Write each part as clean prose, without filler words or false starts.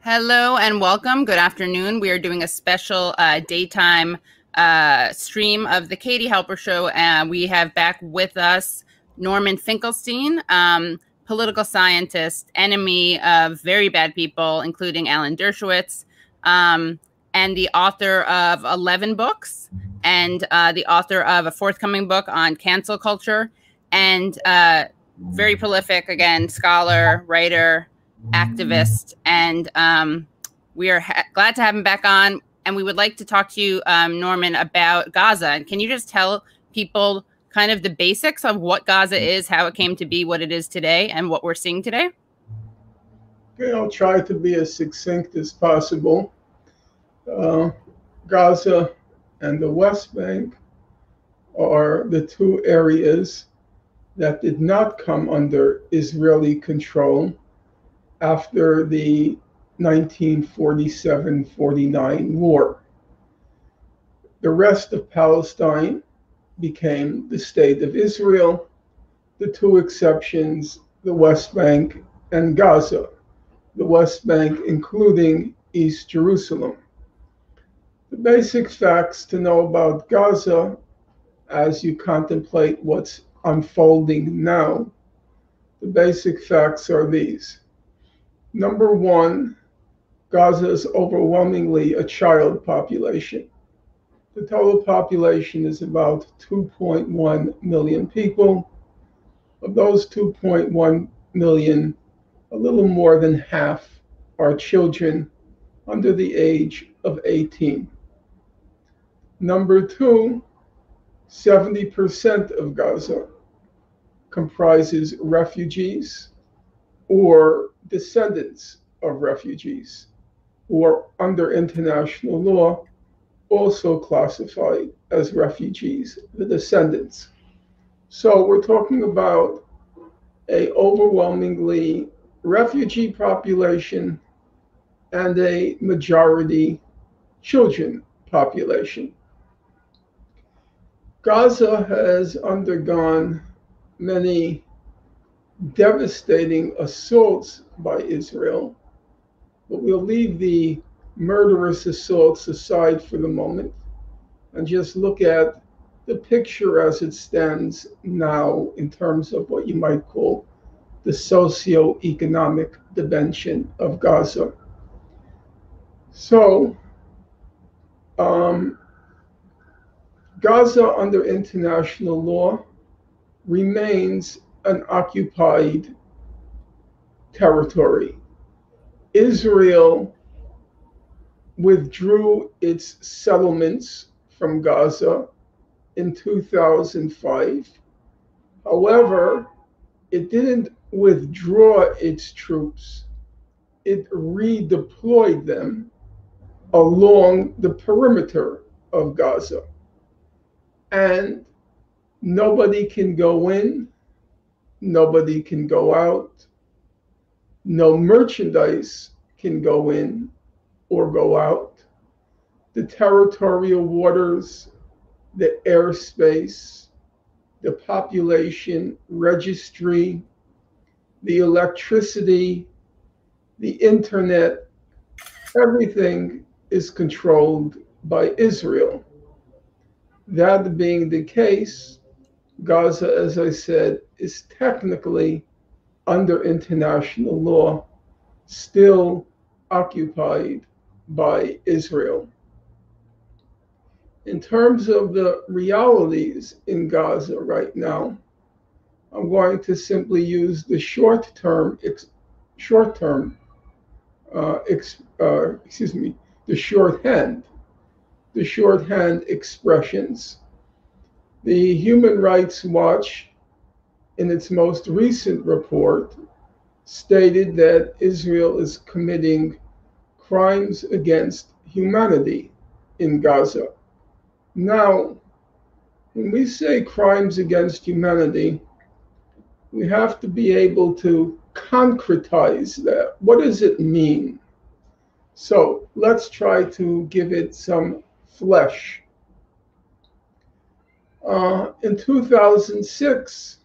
Hello and welcome. Good afternoon. We are doing a special daytime stream of the Katie Halper Show. We have back with us Norman Finkelstein, political scientist, enemy of very bad people, including Alan Dershowitz, and the author of 11 books, and the author of a forthcoming book on cancel culture, and very prolific, again, scholar, writer, activist, and we are glad to have him back on. And we would like to talk to you, Norman, about Gaza. And can you just tell people kind of the basics of what Gaza is, how it came to be what it is today, and what we're seeing today? Okay, I'll try to be as succinct as possible. Gaza and the West Bank are the two areas that did not come under Israeli control after the 1947-49 war. The rest of Palestine became the state of Israel, the two exceptions, the West Bank and Gaza, the West Bank including East Jerusalem. The basic facts to know about Gaza as you contemplate what's unfolding now, the basic facts are these. Number one, Gaza is overwhelmingly a child population. The total population is about 2.1 million people. Of those 2.1 million, a little more than half are children under the age of 18. Number two, 70% of Gaza comprises refugees or descendants of refugees who are under international law also classified as refugees, the descendants. So we're talking about an overwhelmingly refugee population and a majority children population. Gaza has undergone many devastating assaults by Israel, but we'll leave the murderous assaults aside for the moment and just look at the picture as it stands now in terms of what you might call the socio-economic dimension of Gaza. So, Gaza under international law remains an occupied territory. Israel withdrew its settlements from Gaza in 2005. However, it didn't withdraw its troops. It redeployed them along the perimeter of Gaza. And nobody can go in, nobody can go out, no merchandise can go in or go out. The territorial waters, the airspace, the population registry, the electricity, the internet, everything is controlled by Israel. That being the case, Gaza, as I said, is technically under international law, still occupied by Israel. In terms of the realities in Gaza right now, I'm going to simply use the the shorthand expressions. The Human Rights Watch, in its most recent report, stated that Israel is committing crimes against humanity in Gaza. Now, when we say crimes against humanity, we have to be able to concretize that. What does it mean? So let's try to give it some flesh. In 2006,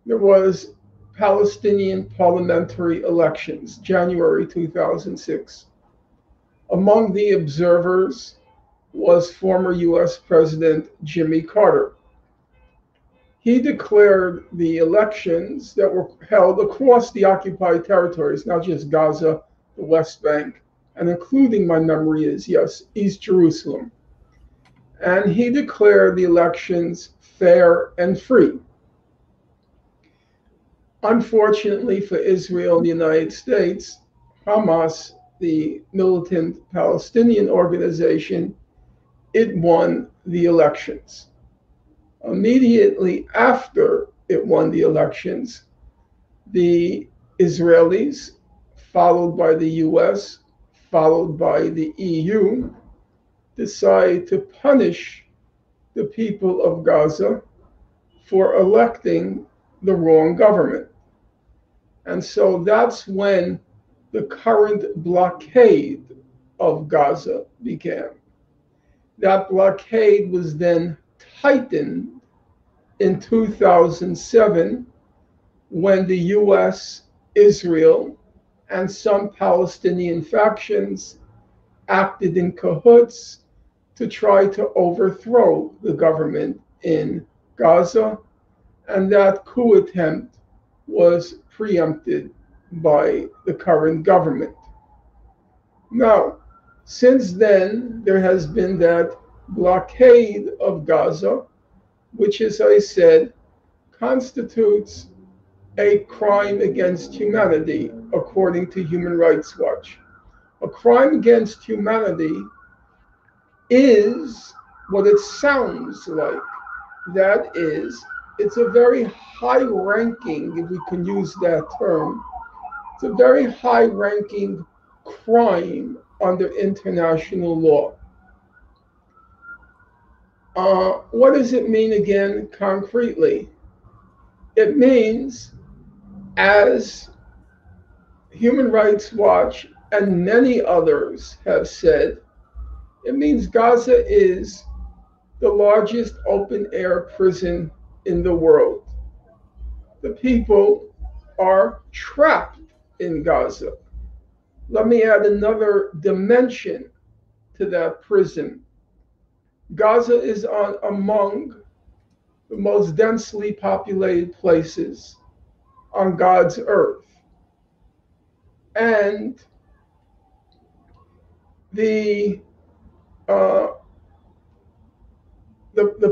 there was Palestinian parliamentary elections, January 2006. Among the observers was former US President Jimmy Carter. He declared the elections that were held across the occupied territories, not just Gaza, the West Bank, and including, my memory is, yes, East Jerusalem. And he declared the elections fair and free. Unfortunately for Israel and the United States, Hamas, the militant Palestinian organization, it won the elections. Immediately after it won the elections, the Israelis, followed by the US, followed by the EU, decided to punish the people of Gaza for electing the wrong government. And so that's when the current blockade of Gaza began. That blockade was then tightened in 2007 when the US, Israel, and some Palestinian factions acted in cahoots to try to overthrow the government in Gaza, and that coup attempt was preempted by the current government. Now, since then, there has been that blockade of Gaza, which, as I said, constitutes a crime against humanity, according to Human Rights Watch. A crime against humanity is what it sounds like. That is, it's a very high-ranking, if we can use that term, it's a very high-ranking crime under international law. What does it mean again concretely? It means, as Human Rights Watch and many others have said, it means Gaza is the largest open-air prison in the world. The people are trapped in Gaza. Let me add another dimension to that prison. Gaza is among the most densely populated places on God's earth. And the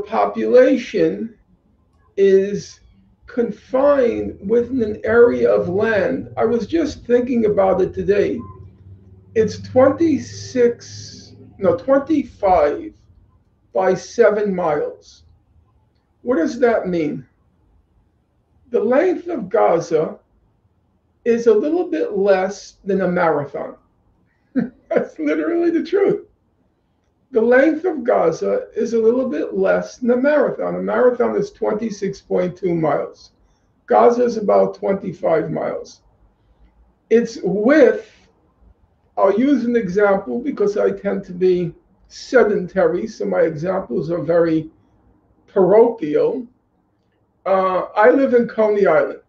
population is confined within an area of land. I was just thinking about it today. It's 25 by 7 miles. What does that mean? The length of Gaza is a little bit less than a marathon. That's literally the truth. The length of Gaza is a little bit less than a marathon. A marathon is 26.2 miles. Gaza is about 25 miles. Its width, I'll use an example because I tend to be sedentary, so my examples are very parochial. I live in Coney Island.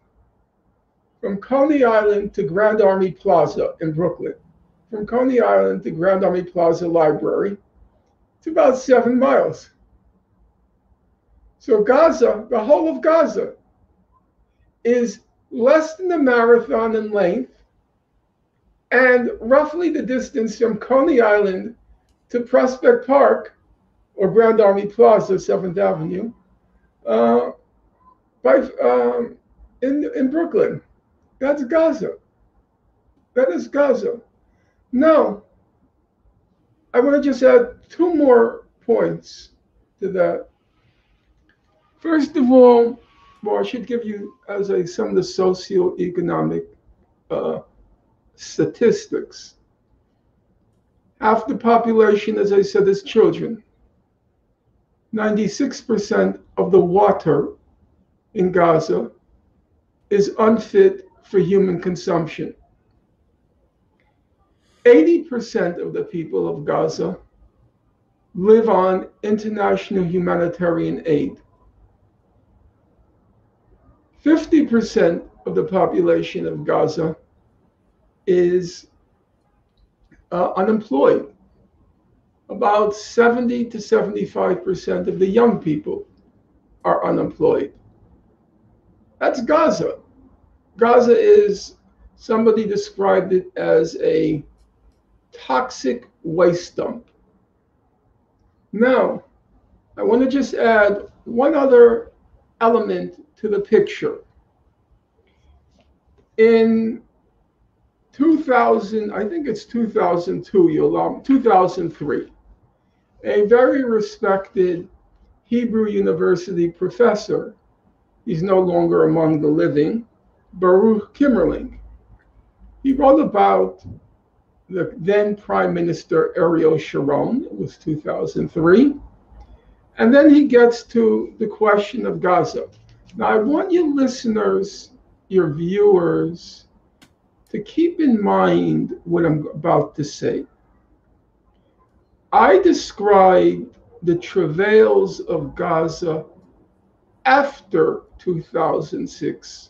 From Coney Island to Grand Army Plaza in Brooklyn, from Coney Island to Grand Army Plaza Library, it's about 7 miles. So Gaza, the whole of Gaza, is less than a marathon in length and roughly the distance from Coney Island to Prospect Park or Grand Army Plaza, 7th Avenue, in Brooklyn. That's Gaza. That is Gaza. Now, I want to just add 2 more points to that. First of all, I should give you some of the socioeconomic statistics. Half the population, as I said, is children. 96% of the water in Gaza is unfit for human consumption. 80% of the people of Gaza live on international humanitarian aid. 50% of the population of Gaza is unemployed. About 70 to 75% of the young people are unemployed. That's Gaza. Gaza is, somebody described it as a toxic waste dump. Now, I want to just add one other element to the picture. In 2000, I think it's 2002, 2003, a very respected Hebrew University professor, he's no longer among the living, Baruch Kimmerling. He wrote about the then Prime Minister Ariel Sharon, it was 2003, and then he gets to the question of Gaza. Now, I want you listeners, your viewers, to keep in mind what I'm about to say. I described the travails of Gaza after 2006,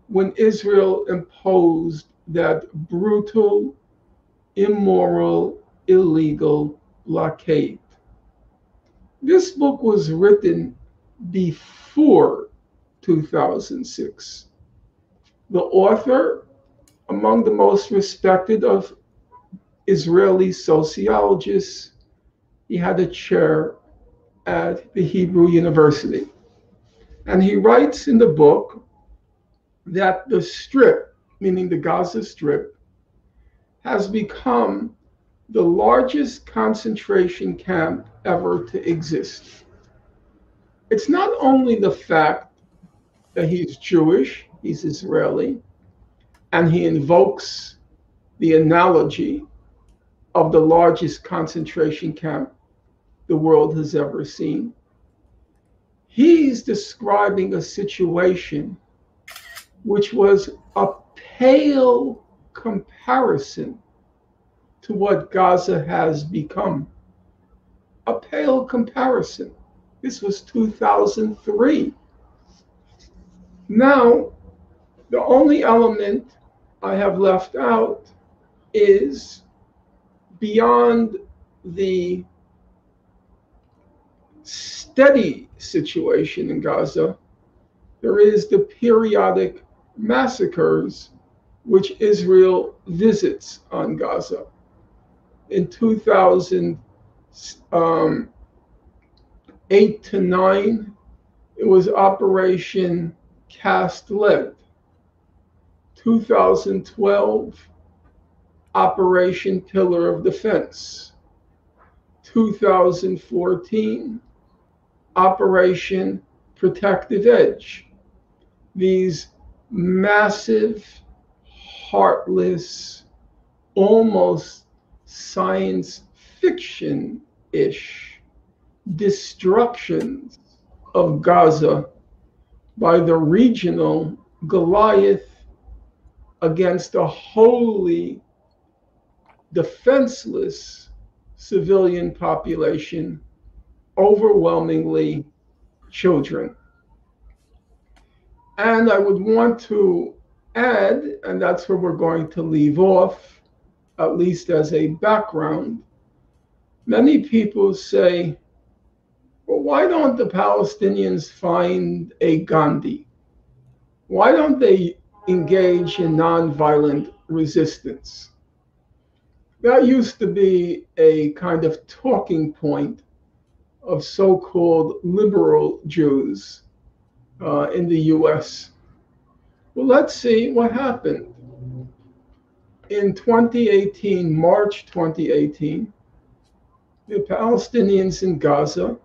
when Israel imposed that brutal, immoral, illegal blockade. This book was written before 2006. The author, among the most respected of Israeli sociologists, he had a chair at the Hebrew University. And he writes in the book that the Strip, meaning the Gaza Strip, has become the largest concentration camp ever to exist. It's not only the fact that he's Jewish, he's Israeli, and he invokes the analogy of the largest concentration camp the world has ever seen. He's describing a situation which was a pale comparison to what Gaza has become. A pale comparison. This was 2003. Now, the only element I have left out is beyond the steady situation in Gaza, there is the periodic massacres which Israel visits on Gaza. In 2008 to 9, it was Operation Cast Lead. 2012, Operation Pillar of Defense. 2014, Operation Protective Edge. These massive, heartless, almost science fiction-ish destructions of Gaza by the regional Goliath against a wholly defenseless civilian population, overwhelmingly children. And I would want to add, and that's where we're going to leave off, at least as a background, many people say, well, why don't the Palestinians find a Gandhi? Why don't they engage in nonviolent resistance? That used to be a kind of talking point of so-called liberal Jews in the US. Well, let's see what happened. In 2018, March 2018, the Palestinians in Gaza,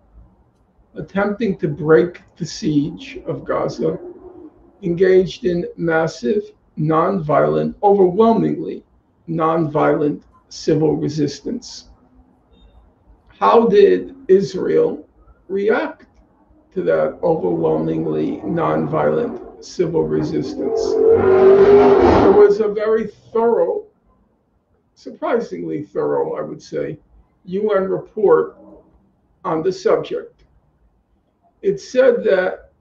attempting to break the siege of Gaza, engaged in massive, nonviolent, overwhelmingly nonviolent civil resistance. How did Israel react to that overwhelmingly nonviolent civil resistance? There was a very thorough, surprisingly thorough, I would say, UN report on the subject. It said that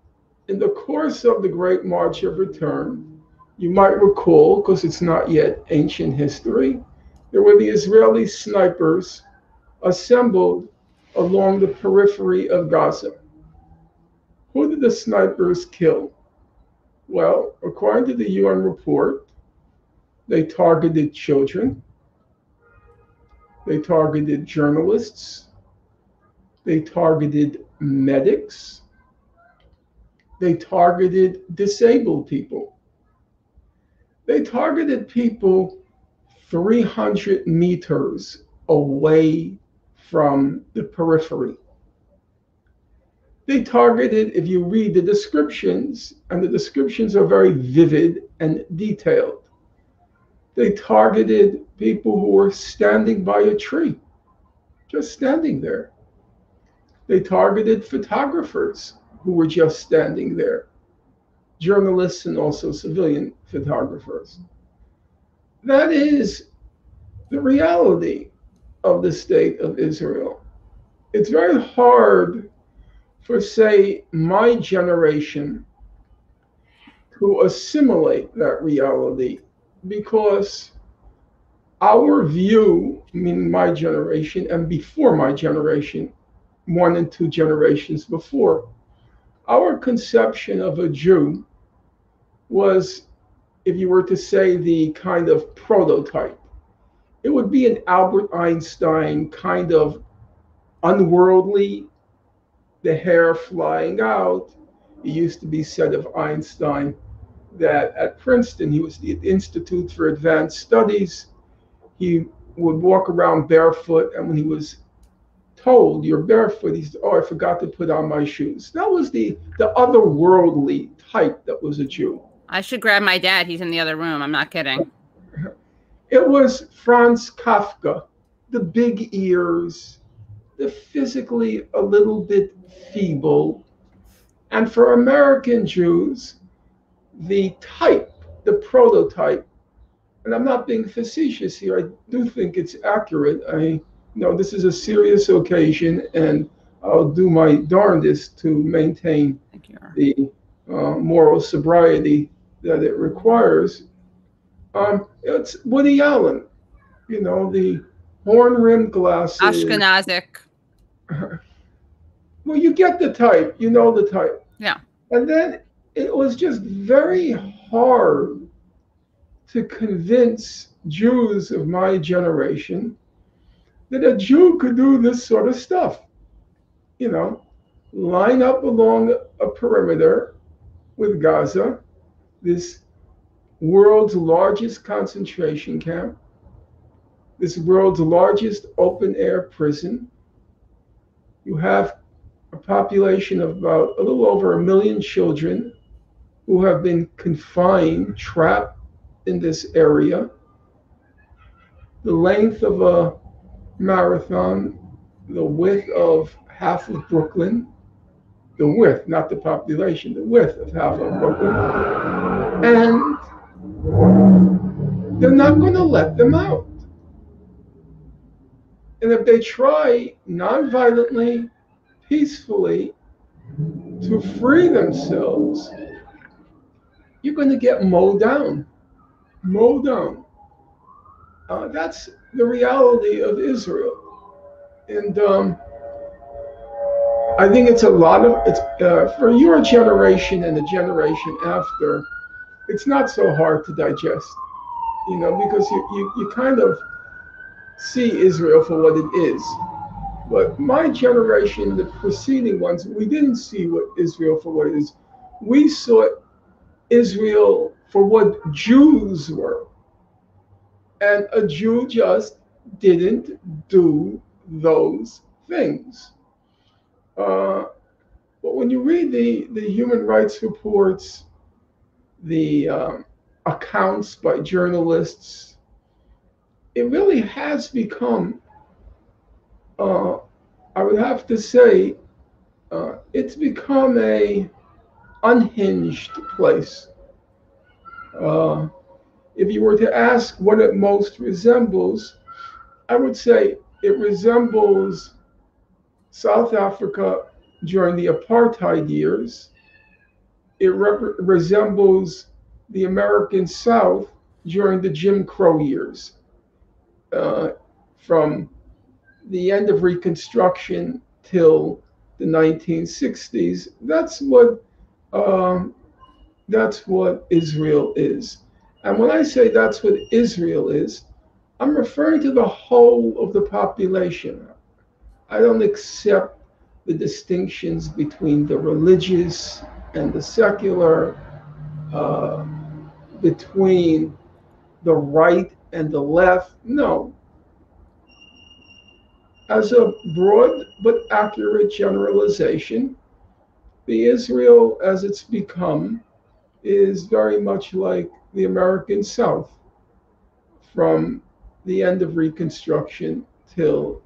In the course of the Great March of Return, you might recall, because it's not yet ancient history, there were the Israeli snipers assembled along the periphery of Gaza. Who did the snipers kill? Well, according to the UN report, they targeted children, they targeted journalists, they targeted medics, they targeted disabled people. They targeted people 300 meters away from the periphery. They targeted, if you read the descriptions, and the descriptions are very vivid and detailed, they targeted people who were standing by a tree, just standing there. They targeted photographers who were just standing there, journalists and also civilian photographers. That is the reality of the state of Israel. It's very hard for, say, my generation to assimilate that reality because our view, meaning my generation and before my generation, 1 and 2 generations before, our conception of a Jew was, if you were to say, the kind of prototype. It would be an Albert Einstein kind of unworldly, the hair flying out. It used to be said of Einstein that at Princeton, he was the Institute for Advanced Studies. He would walk around barefoot, and when he was told, "You're barefoot," he said, "Oh, I forgot to put on my shoes." That was the otherworldly type that was a Jew. I should grab my dad. He's in the other room. I'm not kidding. It was Franz Kafka, the big ears, the physically a little bit feeble. And for American Jews, the type, the prototype, and I'm not being facetious here, I do think it's accurate. This is a serious occasion, and I'll do my darndest to maintain the moral sobriety that it requires. It's Woody Allen, the horn-rimmed glasses. Ashkenazic. Well, you get the type, the type. Yeah. And then it was just very hard to convince Jews of my generation that a Jew could do this sort of stuff. Line up along a perimeter with Gaza, this world's largest concentration camp, this world's largest open air prison. You have a population of about a little over 1 million children who have been confined, trapped in this area. The length of a marathon, the width of half of Brooklyn, the width, not the population, the width of half of Brooklyn. And they're not going to let them out. And if they try non-violently, peacefully to free themselves, you're going to get mowed down. Mowed down. That's the reality of Israel. And I think it's for your generation and the generation after, it's not so hard to digest, because you kind of see Israel for what it is. But my generation, the preceding ones, we didn't see Israel for what it is. We saw Israel for what Jews were. And a Jew just didn't do those things. But when you read the human rights reports, the accounts by journalists, it really has become, I would have to say, it's become a unhinged place. If you were to ask what it most resembles, I would say it resembles South Africa during the apartheid years, It resembles the American South during the Jim Crow years, uh, from the end of Reconstruction till the 1960s. Um, that's what Israel is. And when I say that's what Israel is, I'm referring to the whole of the population. I don't accept the distinctions between the religious and the secular, uh, between the right and the left. No. As a broad but accurate generalization, the Israel as it's become is very much like the American South from the end of Reconstruction till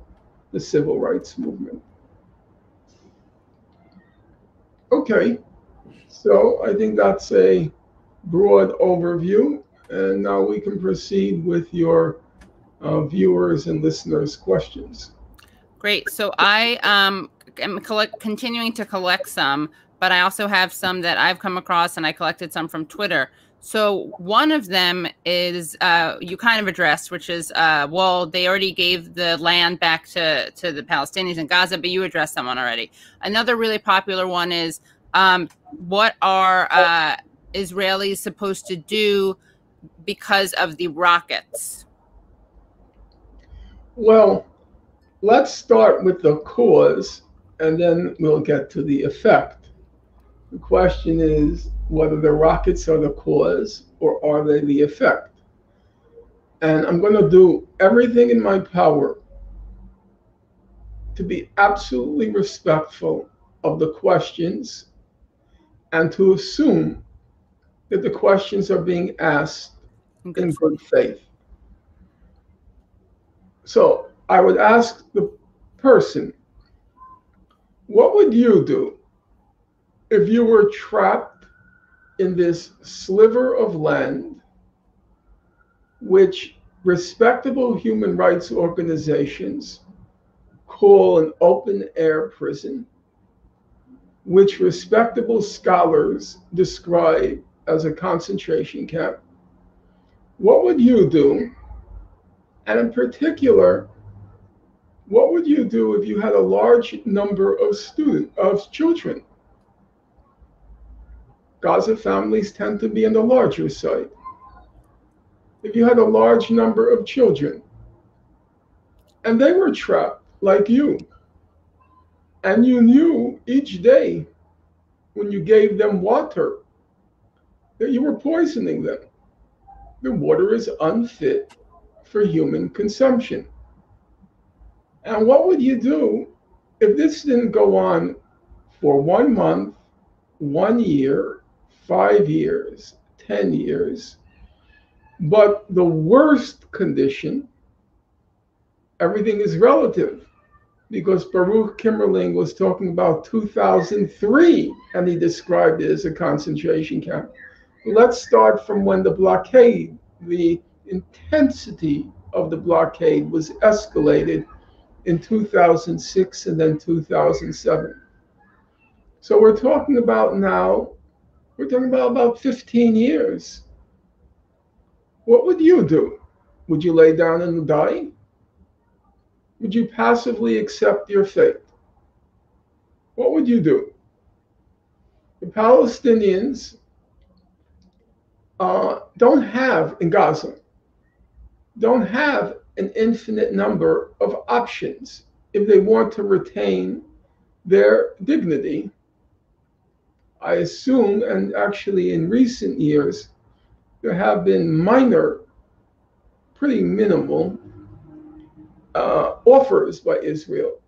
the Civil Rights Movement. Okay, so I think that's a broad overview, and now we can proceed with your viewers and listeners' questions. Great. So I am continuing to collect some, but I also have some that I've come across, and I collected some from Twitter. So one of them is you kind of addressed, which is, well, they already gave the land back to the Palestinians in Gaza, but you addressed someone already. Another really popular one is, what are Israelis supposed to do because of the rockets? Well, let's start with the cause, and then we'll get to the effect. The question is whether the rockets are the cause or are they the effect? And I'm going to do everything in my power to be absolutely respectful of the questions and to assume that the questions are being asked in good faith. So I would ask the person, what would you do if you were trapped in this sliver of land, which respectable human rights organizations call an open air prison, which respectable scholars describe as a concentration camp? What would you do? And in particular, what would you do if you had a large number of children? Gaza families tend to be on the larger side. If you had a large number of children and they were trapped like you, and you knew each day when you gave them water that you were poisoning them, the water is unfit for human consumption. And what would you do if this didn't go on for 1 month, 1 year, 5 years, 10 years, but the worst condition? Everything is relative, because Baruch Kimmerling was talking about 2003 and he described it as a concentration camp. Let's start from when the blockade, the intensity of the blockade was escalated in 2006 and then 2007. So we're talking about about 15 years. What would you do? Would you lay down and die? Would you passively accept your fate? What would you do? The Palestinians in Gaza, don't have an infinite number of options if they want to retain their dignity. I assume, and actually in recent years, there have been minor, pretty minimal offers by Israel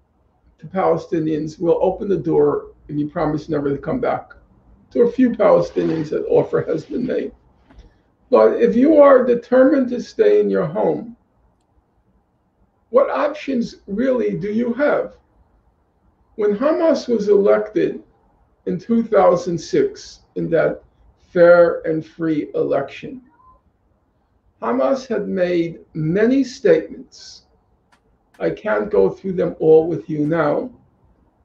to Palestinians. We'll open the door if you promise never to come back. To a few Palestinians, that offer has been made. But if you are determined to stay in your home, what options really do you have? When Hamas was elected in 2006, in that fair and free election, Hamas had made many statements. I can't go through them all with you now,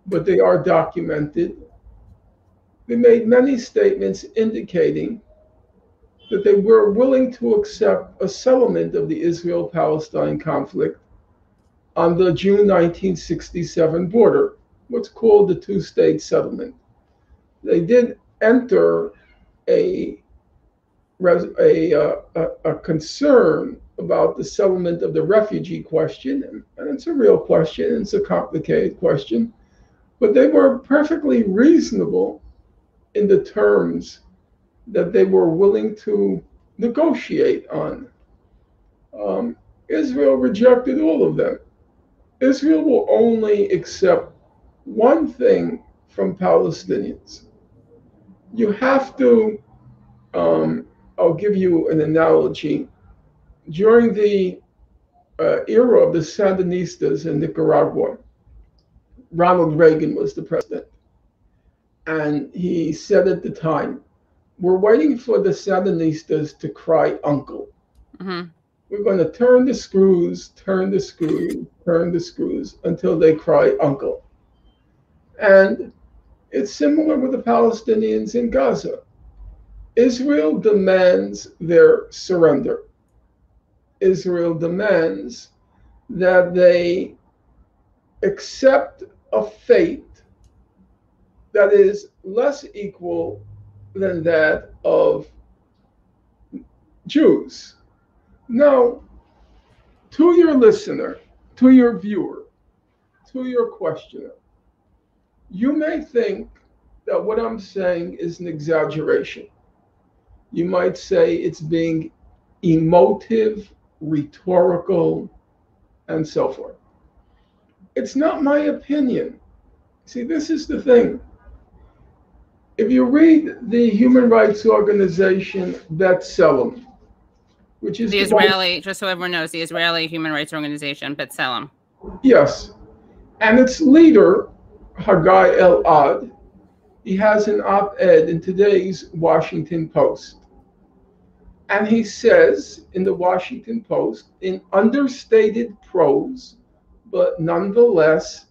but they are documented. They made many statements indicating that they were willing to accept a settlement of the Israel-Palestine conflict on the June 1967 border, what's called the two-state settlement. They did enter a, a concern about the settlement of the refugee question, and it's a real question, it's a complicated question, but they were perfectly reasonable in the terms that they were willing to negotiate on. Israel rejected all of them. Israel will only accept one thing from Palestinians. You have to, I'll give you an analogy. During the era of the Sandinistas in Nicaragua, Ronald Reagan was the president. And he said at the time, we're waiting for the Sandinistas to cry uncle. Mm-hmm. We're going to turn the screws, turn the screws, turn the screws until they cry uncle. And it's similar with the Palestinians in Gaza. Israel demands their surrender. Israel demands that they accept a fate that is less equal than that of Jews. Now, to your listener, to your viewer, to your questioner, you may think that what I'm saying is an exaggeration. You might say it's being emotive, rhetorical, and so forth. It's not my opinion. See, this is the thing. If you read the human rights organization B'Tselem, which is the Israeli, just so everyone knows, the Israeli human rights organization B'Tselem. Yes, and its leader, Haggai Elad, he has an op-ed in today's Washington Post. And he says in the Washington Post, in understated prose, but nonetheless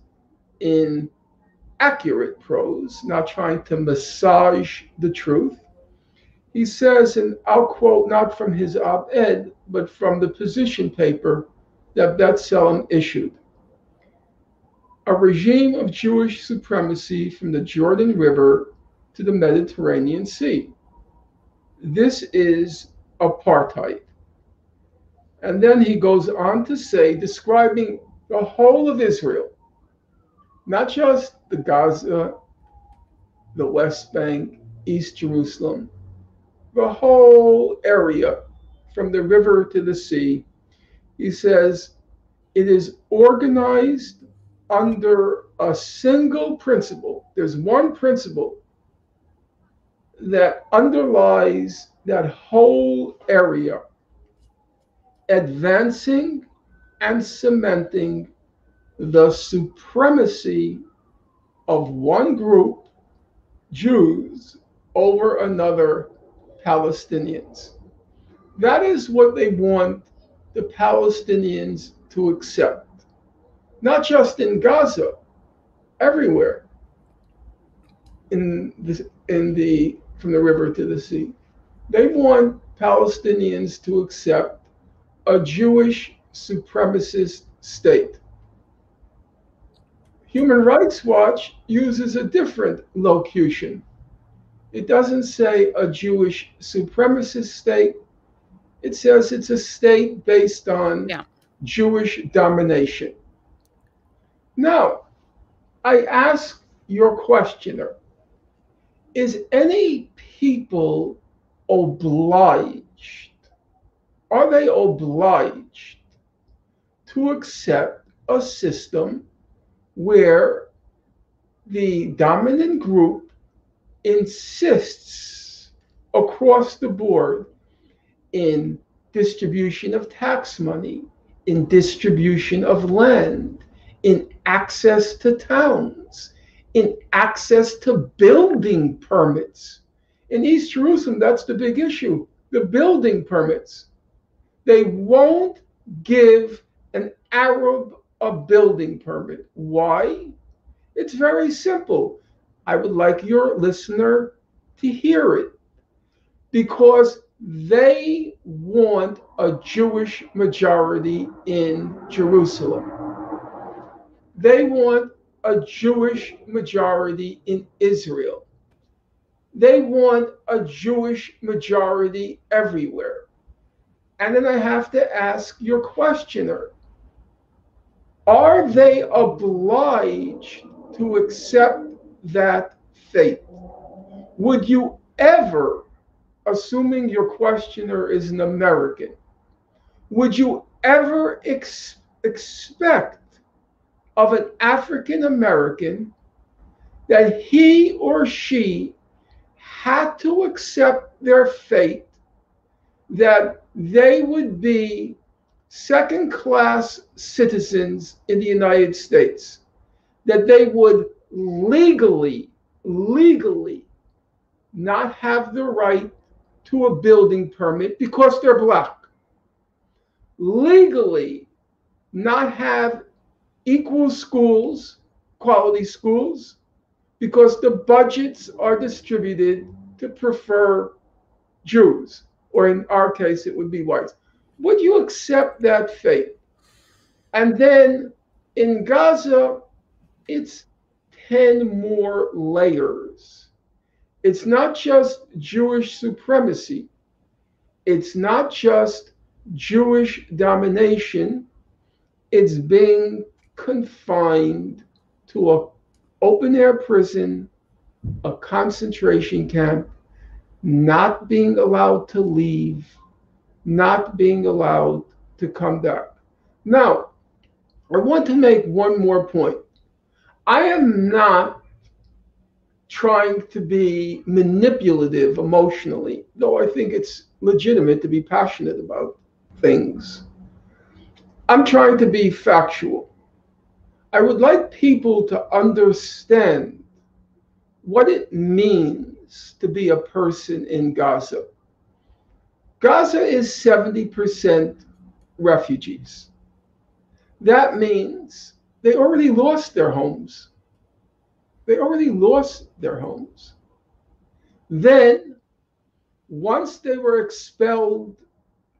in accurate prose, not trying to massage the truth, he says, and I'll quote not from his op-ed, but from the position paper that B'Tselem issued. A regime of Jewish supremacy from the Jordan River to the Mediterranean Sea. This is apartheid. And then he goes on to say, describing the whole of Israel, not just the Gaza, the West Bank, East Jerusalem, the whole area from the river to the sea. He says, it is organized under a single principle. There's one principle that underlies that whole area, advancing and cementing the supremacy of one group, Jews, over another, Palestinians. That is what they want the Palestinians to accept. Not just in Gaza, everywhere from the river to the sea. They want Palestinians to accept a Jewish supremacist state. Human Rights Watch uses a different locution. It doesn't say a Jewish supremacist state. It says it's a state based on Jewish domination. Now, I ask your questioner, is any people obliged, are they obliged to accept a system where the dominant group insists across the board in distribution of tax money, in distribution of land, in access to towns, in access to building permits? In East Jerusalem, that's the big issue, the building permits. They won't give an Arab a building permit. Why? It's very simple. I would like your listener to hear it because they want a Jewish majority in Jerusalem. They want a Jewish majority in Israel. They want a Jewish majority everywhere. And then I have to ask your questioner, are they obliged to accept that fate? Would you ever, assuming your questioner is an American, would you ever expect of an African American that he or she had to accept their fate, that they would be second class citizens in the United States, that they would legally not have the right to a building permit because they're black, legally not have equal schools, quality schools, because the budgets are distributed to prefer Jews, or in our case, it would be whites. Would you accept that fate? And then in Gaza, it's 10 more layers. It's not just Jewish supremacy. It's not just Jewish domination. It's being confined to an open air prison, a concentration camp, not being allowed to leave, not being allowed to come back. Now, I want to make one more point. I am not trying to be manipulative emotionally, though I think it's legitimate to be passionate about things. I'm trying to be factual. I would like people to understand what it means to be a person in Gaza. Gaza is 70% refugees. That means they already lost their homes. They already lost their homes. Then, once they were expelled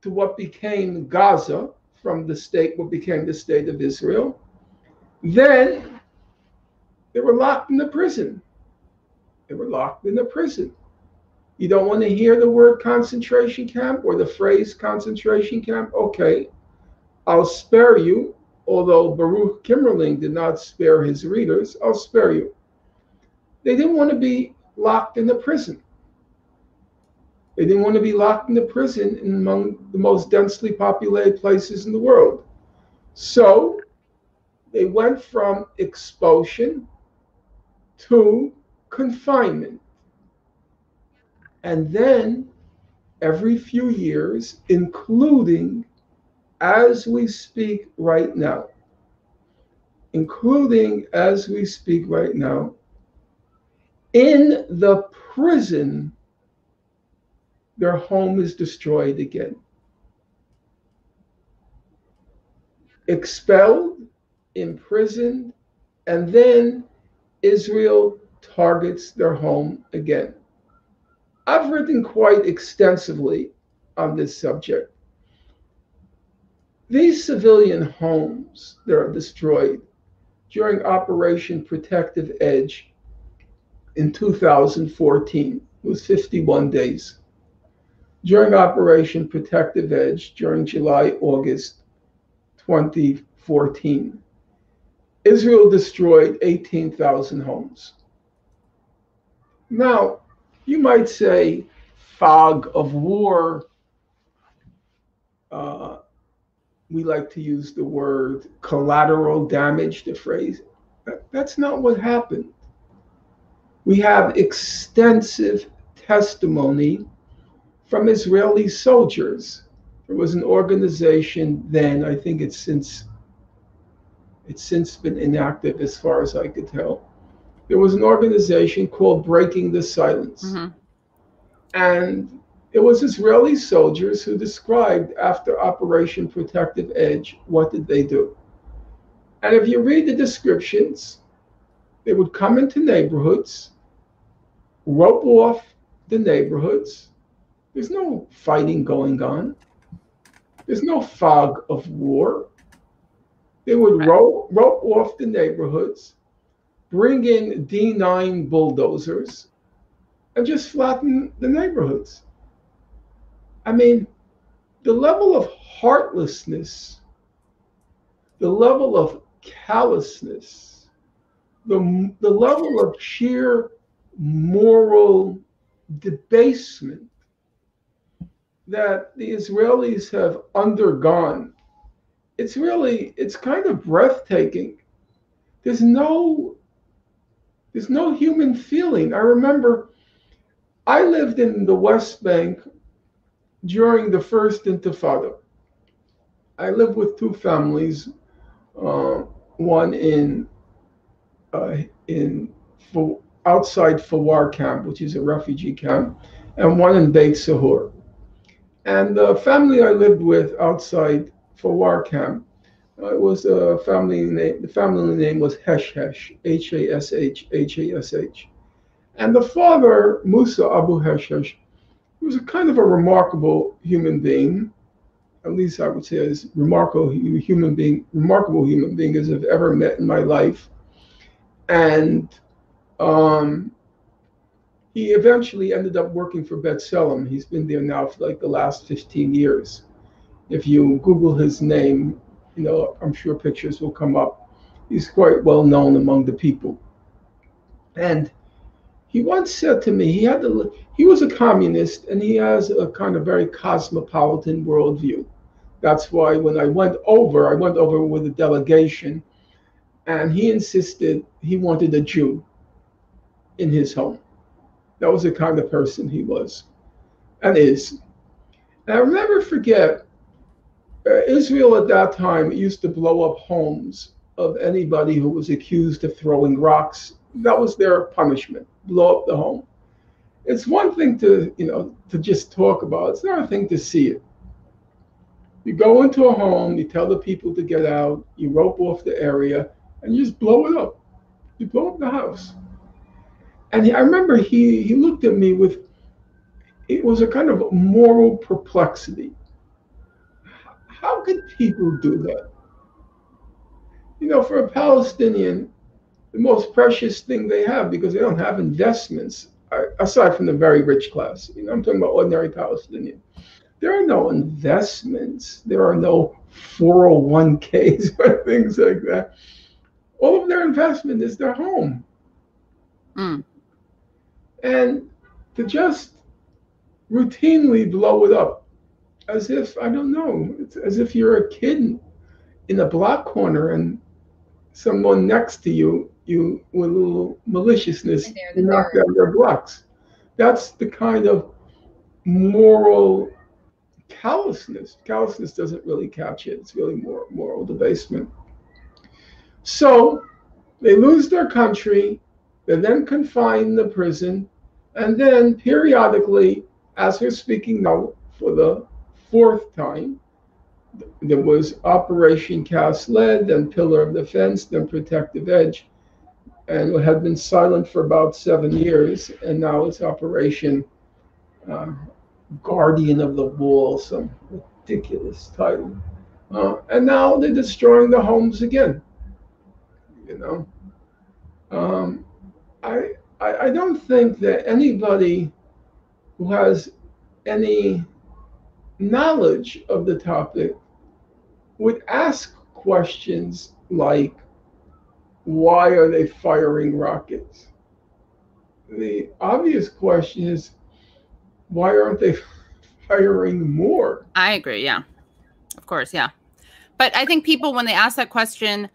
to what became Gaza from the state, what became the state of Israel, then they were locked in the prison. They were locked in the prison. You don't want to hear the word concentration camp or the phrase concentration camp? Okay, I'll spare you. Although Baruch Kimmerling did not spare his readers, I'll spare you. They didn't want to be locked in the prison. They didn't want to be locked in the prison in among the most densely populated places in the world. So they went from expulsion to confinement. And then every few years, including as we speak right now, in the prison, their home is destroyed again. Expelled, imprisoned, and then Israel targets their home again. I've written quite extensively on this subject. These civilian homes that are destroyed during Operation Protective Edge in 2014 was 51 days. During Operation Protective Edge during July-August 2014, Israel destroyed 18,000 homes. Now, you might say fog of war. We like to use the word collateral damage, the phrase. That's not what happened. We have extensive testimony from Israeli soldiers. There was an organization then, I think it's since been inactive as far as I could tell. There was an organization called Breaking the Silence. Mm-hmm. And it was Israeli soldiers who described after Operation Protective Edge, what did they do? And if you read the descriptions, they would come into neighborhoods rope off the neighborhoods. There's no fighting going on. There's no fog of war. They would Right. rope off the neighborhoods, bring in D9 bulldozers, and just flatten the neighborhoods. I mean, the level of heartlessness, the level of callousness, the level of sheer moral debasement that the Israelis have undergone, it's kind of breathtaking. There's no there's no human feeling. I remember I lived in the West Bank during the first Intifada. I lived with two families, uh, one in outside Fawar camp, which is a refugee camp, and one in Beit Sahur. And the family I lived with outside Fawar camp, it was a family name. The family name was Hesh Hesh, Hash, And the father, Musa Abu Hesh Hesh, he was a kind of a remarkable human being. At least I would say as remarkable human being as I've ever met in my life. And um, he eventually ended up working for B'Tselem. He's been there now for like the last 15 years. If you Google his name, I'm sure pictures will come up. He's quite well known among the people. And he once said to me, he was a communist and he has a kind of very cosmopolitan worldview. That's why when I went over with a delegation, and he insisted he wanted a Jew in his home. That was the kind of person he was and is. And I'll never forget, Israel at that time used to blow up homes of anybody who was accused of throwing rocks. That was their punishment, blow up the home. It's one thing to just talk about. It's another thing to see it. You go into a home, you tell the people to get out, you rope off the area, and you just blow it up. You blow up the house. And I remember he looked at me with, it was a kind of moral perplexity. How could people do that? For a Palestinian, the most precious thing they have, because they don't have investments, aside from the very rich class. I'm talking about ordinary Palestinian. There are no investments. There are no 401ks or things like that. All of their investment is their home. Mm. And to just routinely blow it up as if, I don't know, it's as if you're a kid in a block corner and someone next to you with a little maliciousness, you knock down their blocks. That's the kind of moral callousness. Callousness doesn't really catch it. It's really more moral debasement. So they lose their country. They're then confined in the prison. And then periodically, as we're speaking now for the fourth time, there was Operation Cast Lead, then Pillar of Defense, then Protective Edge, and it had been silent for about 7 years. And now it's Operation uh, Guardian of the Wall, some ridiculous title. And now they're destroying the homes again. You know, um, I don't think that anybody who has any knowledge of the topic would ask questions like, why are they firing rockets? The obvious question is, why aren't they firing more? I agree. Yeah, of course. Yeah. But I think people, when they ask that question,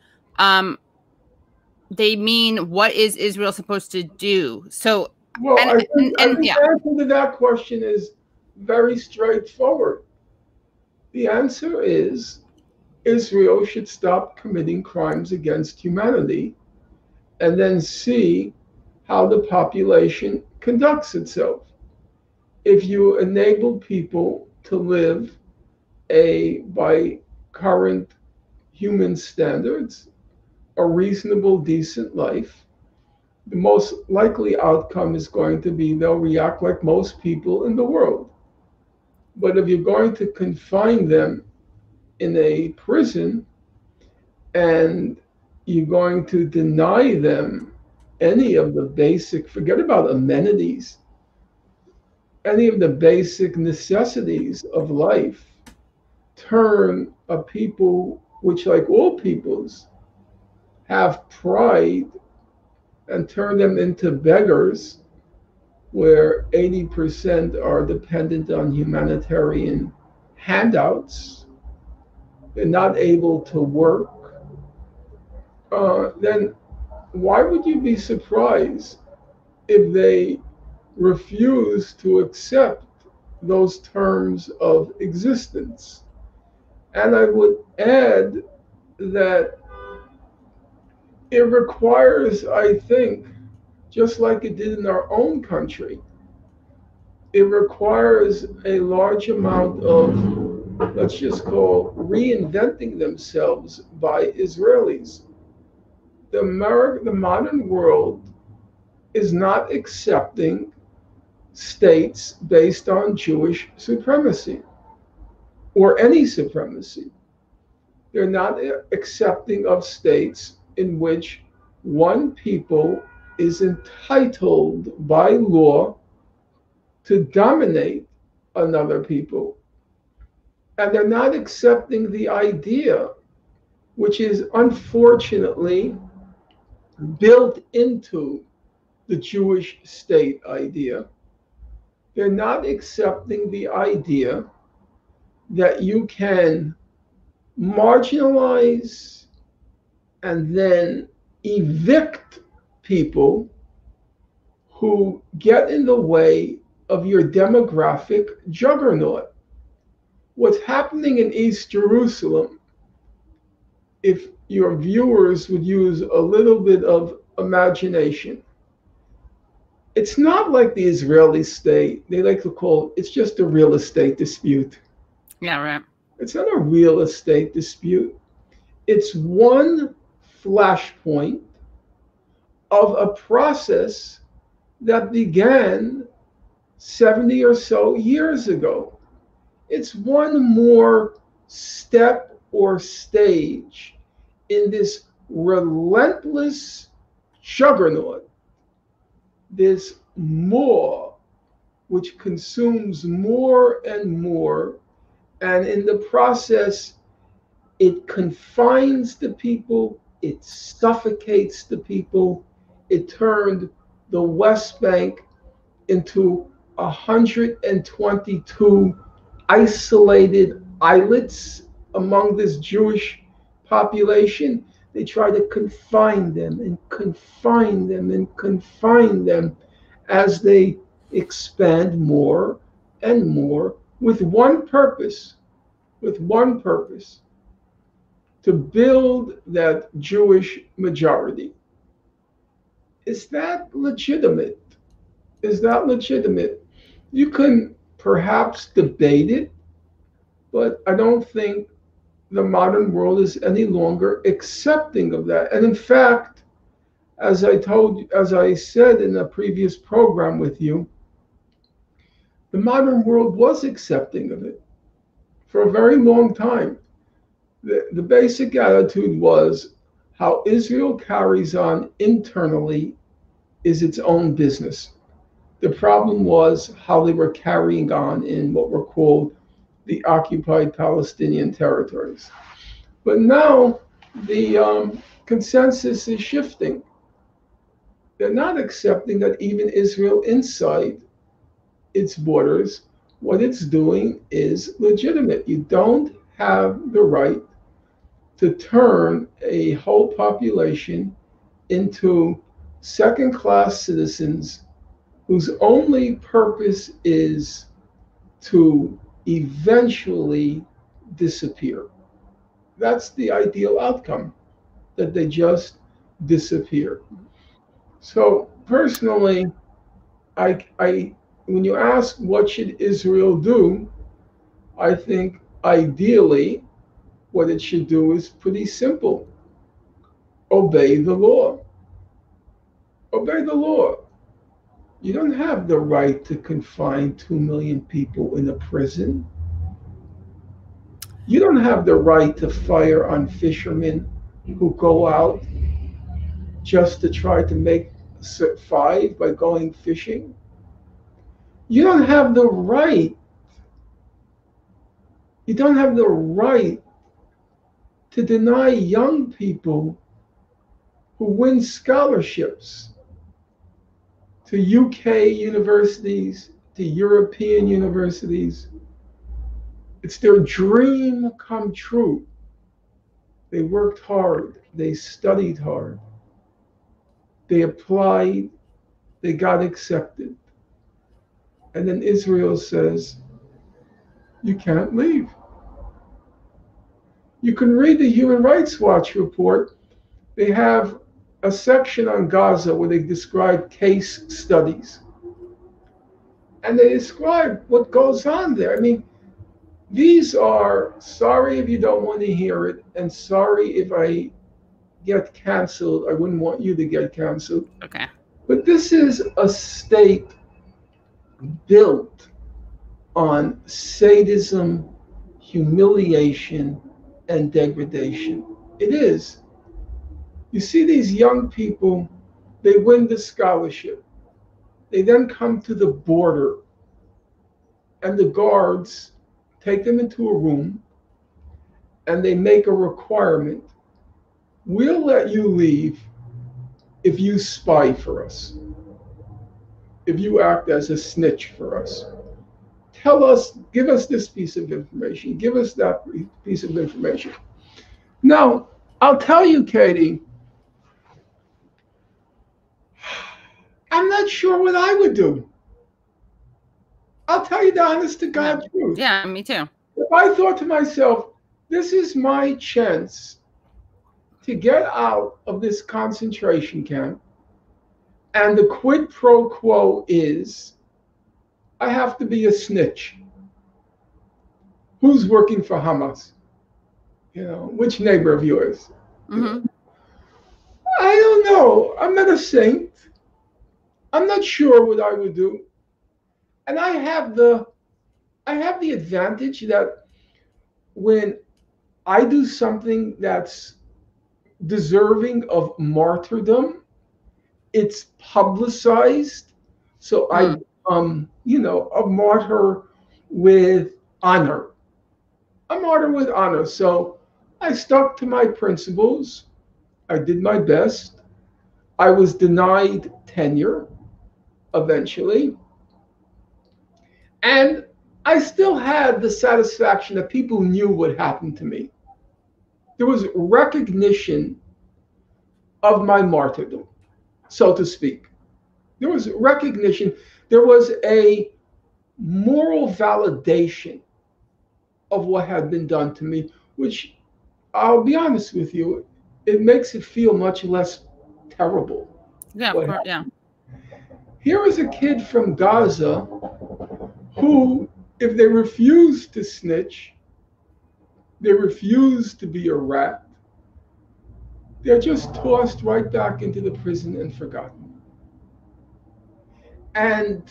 they mean, what is Israel supposed to do? So, well, I think yeah. the answer to that question is very straightforward. The answer is Israel should stop committing crimes against humanity and then see how the population conducts itself. If you enable people to live by current human standards, a reasonable, decent life, the most likely outcome is going to be they'll react like most people in the world. But if you're going to confine them in a prison and you're going to deny them any of the basic, forget about amenities, any of the basic necessities of life, turn a people which, like all peoples, have pride and turn them into beggars, where 80% are dependent on humanitarian handouts, they're not able to work, then why would you be surprised if they refuse to accept those terms of existence? And I would add that it requires, I think, just like it did in our own country, it requires a large amount of, let's just call, reinventing themselves by Israelis. The modern world is not accepting states based on Jewish supremacy or any supremacy. They're not accepting of states in which one people is entitled by law to dominate another people. And they're not accepting the idea, which is unfortunately built into the Jewish state idea. They're not accepting the idea that you can marginalize and then evict people who get in the way of your demographic juggernaut. What's happening in East Jerusalem, if your viewers would use a little bit of imagination, it's not like the Israeli state. They like to call it, it's just a real estate dispute. Yeah, right. It's not a real estate dispute. It's one flashpoint of a process that began 70 or so years ago. It's one more step or stage in this relentless juggernaut, this maw which consumes more and more, and in the process, it confines the people, it suffocates the people. It turned the West Bank into 122 isolated islets among this Jewish population. They try to confine them and confine them and confine them as they expand more and more with one purpose, to build that Jewish majority. Is that legitimate? Is that legitimate? You can perhaps debate it, but I don't think the modern world is any longer accepting of that. And in fact, as I said in a previous program with you, the modern world was accepting of it for a very long time. The basic attitude was how Israel carries on internally is its own business. The problem was how they were carrying on in what were called the occupied Palestinian territories. But now the consensus is shifting. They're not accepting that even Israel inside its borders, what it's doing is legitimate. You don't have the right to turn a whole population into second-class citizens whose only purpose is to eventually disappear. That's the ideal outcome, that they just disappear. So personally, I when you ask what should Israel do, I think ideally what it should do is pretty simple: obey the law. Obey the law. You don't have the right to confine 2 million people in a prison. You don't have the right to fire on fishermen who go out just to try to make five by going fishing. You don't have the right. You don't have the right to deny young people who win scholarships to UK universities, to European universities. It's their dream come true. They worked hard, they studied hard, they applied, they got accepted. And then Israel says, you can't leave. You can read the Human Rights Watch report. They have a section on Gaza where they describe case studies. And they describe what goes on there. I mean, these are, sorry if you don't want to hear it, and sorry if I get canceled. I wouldn't want you to get canceled. Okay. But this is a state built on sadism, humiliation, and degradation. It is. You see these young people, they win the scholarship. They then come to the border, and the guards take them into a room, and they make a requirement. We'll let you leave if you spy for us, if you act as a snitch for us. Tell us, give us this piece of information, give us that piece of information. Now, I'll tell you, Katie, I'm not sure what I would do. I'll tell you the honest to God truth. Yeah, me too. If I thought to myself, this is my chance to get out of this concentration camp, and the quid pro quo is I have to be a snitch. Who's working for Hamas? You know, which neighbor of yours? Mm-hmm. I don't know. I'm not a saint. I'm not sure what I would do. And I have the advantage that when I do something that's deserving of martyrdom, it's publicized. So I a martyr with honor. A martyr with honor. So I stuck to my principles. I did my best. I was denied tenure eventually. And I still had the satisfaction that people knew what happened to me. There was recognition of my martyrdom, so to speak. There was recognition. There was a moral validation of what had been done to me, which I'll be honest with you, it makes it feel much less terrible. Yeah, yeah. Here is a kid from Gaza who, if they refuse to snitch, they refuse to be a rat, they're just tossed right back into the prison and forgotten. And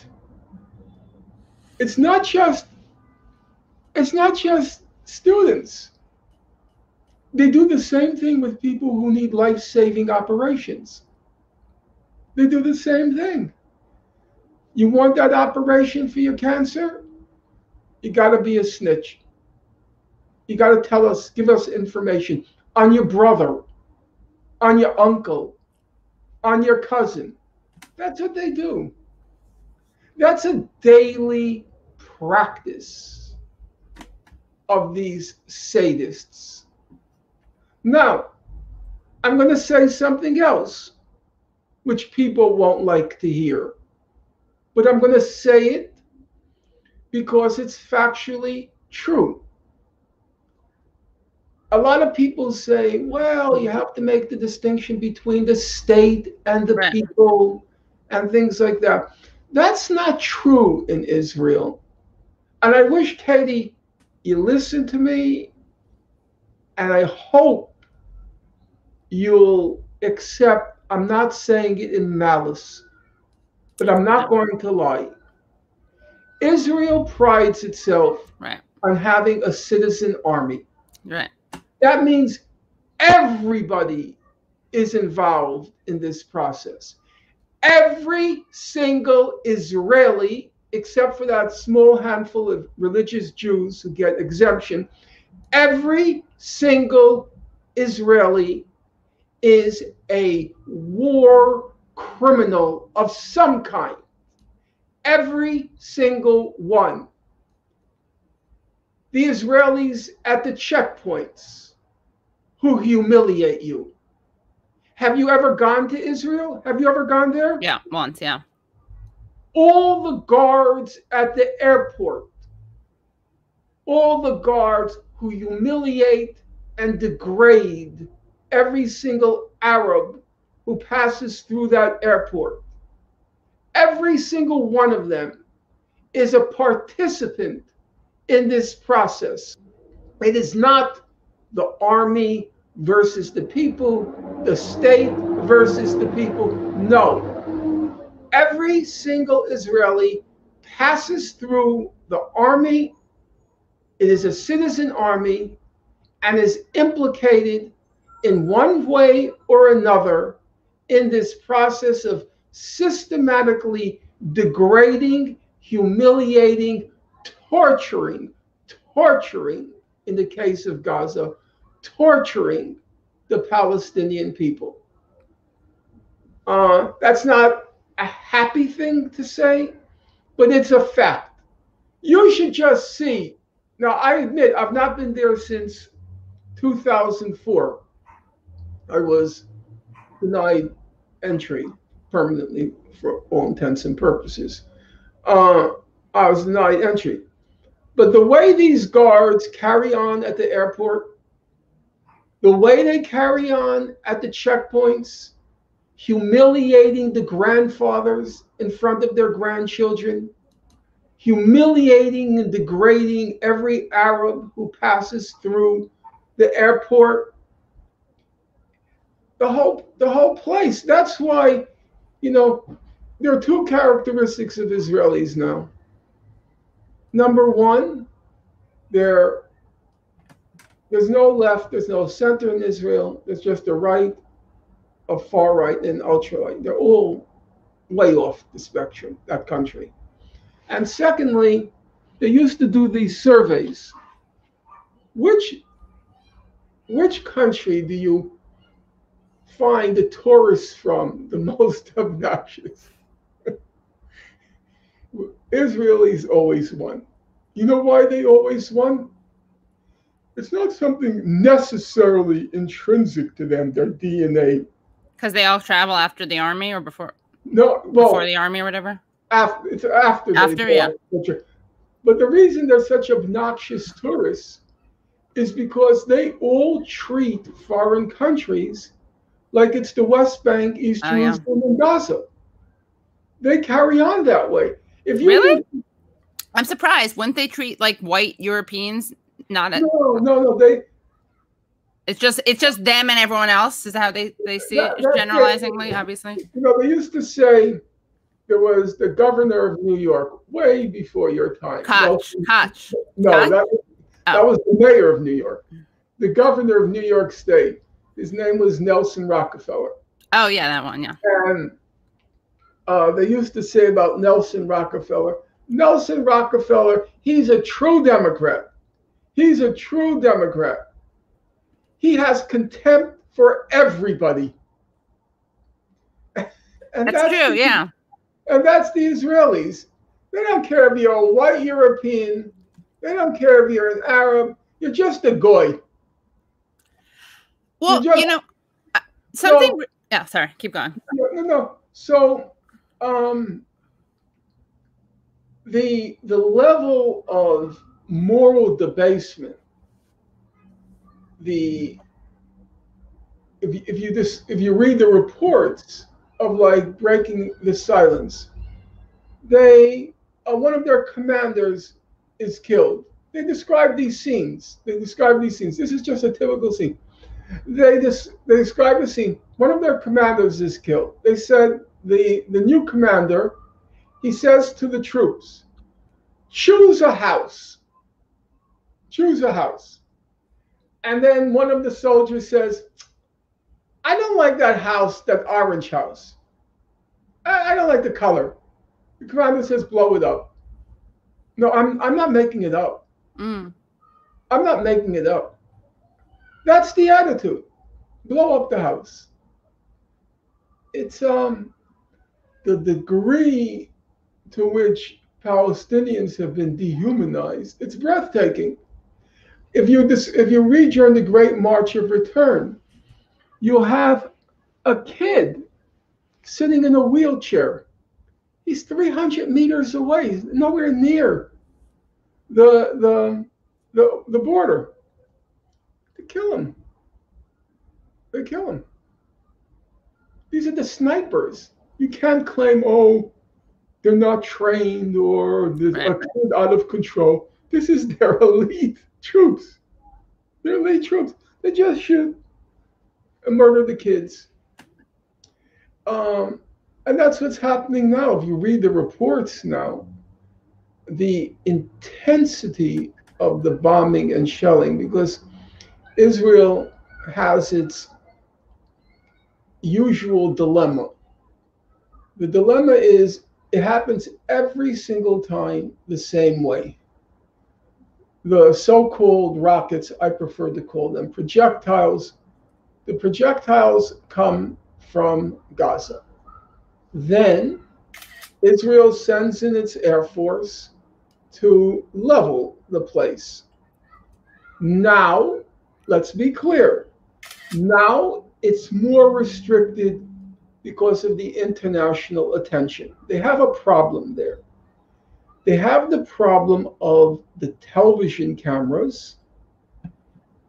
it's not just students. They do the same thing with people who need life-saving operations. They do the same thing. You want that operation for your cancer? You got to be a snitch. You got to tell us, give us information on your brother, on your uncle, on your cousin. That's what they do. That's a daily practice of these sadists. Now, I'm going to say something else, which people won't like to hear. But I'm going to say it because it's factually true. A lot of people say, well, you have to make the distinction between the state and the people and things like that. That's not true in Israel. And I wish, Katie, you listen to me, and I hope you'll accept I'm not saying it in malice, but I'm not going to lie. Israel prides itself Right. on having a citizen army. Right. That means everybody is involved in this process. Every single Israeli, except for that small handful of religious Jews who get exemption, every single Israeli is a war criminal of some kind. Every single one. The Israelis at the checkpoints who humiliate you. Have you ever gone to Israel? Have you ever gone there? Yeah, once, yeah. All the guards at the airport, all the guards who humiliate and degrade every single Arab who passes through that airport. Every single one of them is a participant in this process. It is not the army versus the people, the state versus the people. No. Every single Israeli passes through the army. It is a citizen army and is implicated in one way or another in this process of systematically degrading, humiliating, torturing in the case of Gaza, torturing the Palestinian people. That's not a happy thing to say, but it's a fact. You should just see. Now, I admit I've not been there since 2004. I was denied entry permanently for all intents and purposes. I was denied entry. But the way these guards carry on at the airport, the way they carry on at the checkpoints, humiliating the grandfathers in front of their grandchildren, humiliating and degrading every Arab who passes through the airport, the whole place. That's why, there are two characteristics of Israelis now. Number one, there's no left, there's no center in Israel. There's just a right, a far right, and ultra right. They're all way off the spectrum, that country. And secondly, they used to do these surveys. Which country do you find the tourists from the most obnoxious? Israelis always won. You know why they always won? It's not something necessarily intrinsic to them, their DNA. Because they all travel after the army or before? No, well, before the army or whatever? It's after. Yeah. But the reason they're such obnoxious tourists is because they all treat foreign countries like it's the West Bank, East Jerusalem, and Gaza. They carry on that way. If you really? I'm surprised. Wouldn't they treat like white Europeans not? No. It's just them and everyone else. Is that how they see it? Generalizingly, obviously. They used to say there was the governor of New York way before your time. Koch. No, that was the mayor of New York. The governor of New York State. His name was Nelson Rockefeller. Oh yeah, that one. Yeah. And they used to say about Nelson Rockefeller, he's a true Democrat. He's a true Democrat. He has contempt for everybody. And that's true, yeah. And that's the Israelis. They don't care if you're a white European. They don't care if you're an Arab. You're just a goy. Well, something. Yeah, sorry. Keep going. No. So, the level of moral debasement, if you read the reports of like breaking the silence, one of their commanders is killed. They describe these scenes. This is just a typical scene. They describe the scene. One of their commanders is killed. They said the new commander, he says to the troops, choose a house. Choose a house. And then one of the soldiers says, I don't like that house, that orange house. I don't like the color. The commander says, blow it up. No, I'm not making it up. I'm not making it up. That's the attitude. Blow up the house. It's the degree to which Palestinians have been dehumanized. It's breathtaking. If you read during the Great March of Return, you'll have a kid sitting in a wheelchair. He's 300 meters away. He's nowhere near the border. They kill him. They kill him. These are the snipers. You can't claim, oh, they're not trained or there's a kid out of control. This is their elite troops. They're elite troops. They just shoot and murder the kids. And that's what's happening now. If you read the reports now, the intensity of the bombing and shelling, because Israel has its usual dilemma. The dilemma is it happens every single time the same way. The so-called rockets, I prefer to call them projectiles, the projectiles come from Gaza. Then Israel sends in its air force to level the place. Now, let's be clear. Now it's more restricted because of the international attention. They have a problem there. They have the problem of the television cameras,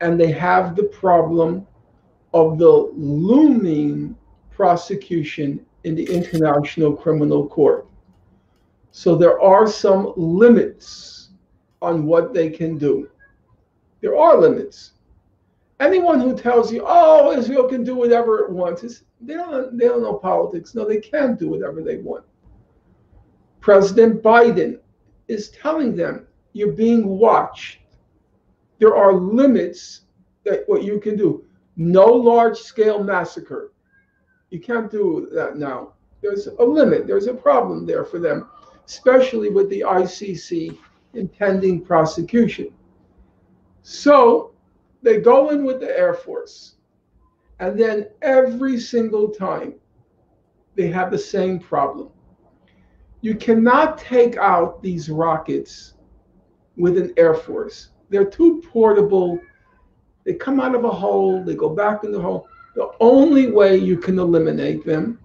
and they have the problem of the looming prosecution in the International Criminal Court. So there are some limits on what they can do. There are limits. Anyone who tells you, oh, Israel can do whatever it wants, they don't know politics. No, they can't do whatever they want. President Biden is telling them, you're being watched. There are limits that what you can do. No large-scale massacre. You can't do that now. There's a limit. There's a problem there for them, especially with the ICC impending prosecution. So they go in with the Air Force, and then every single time they have the same problem. You cannot take out these rockets with an Air Force. They're too portable. They come out of a hole, they go back in the hole. The only way you can eliminate them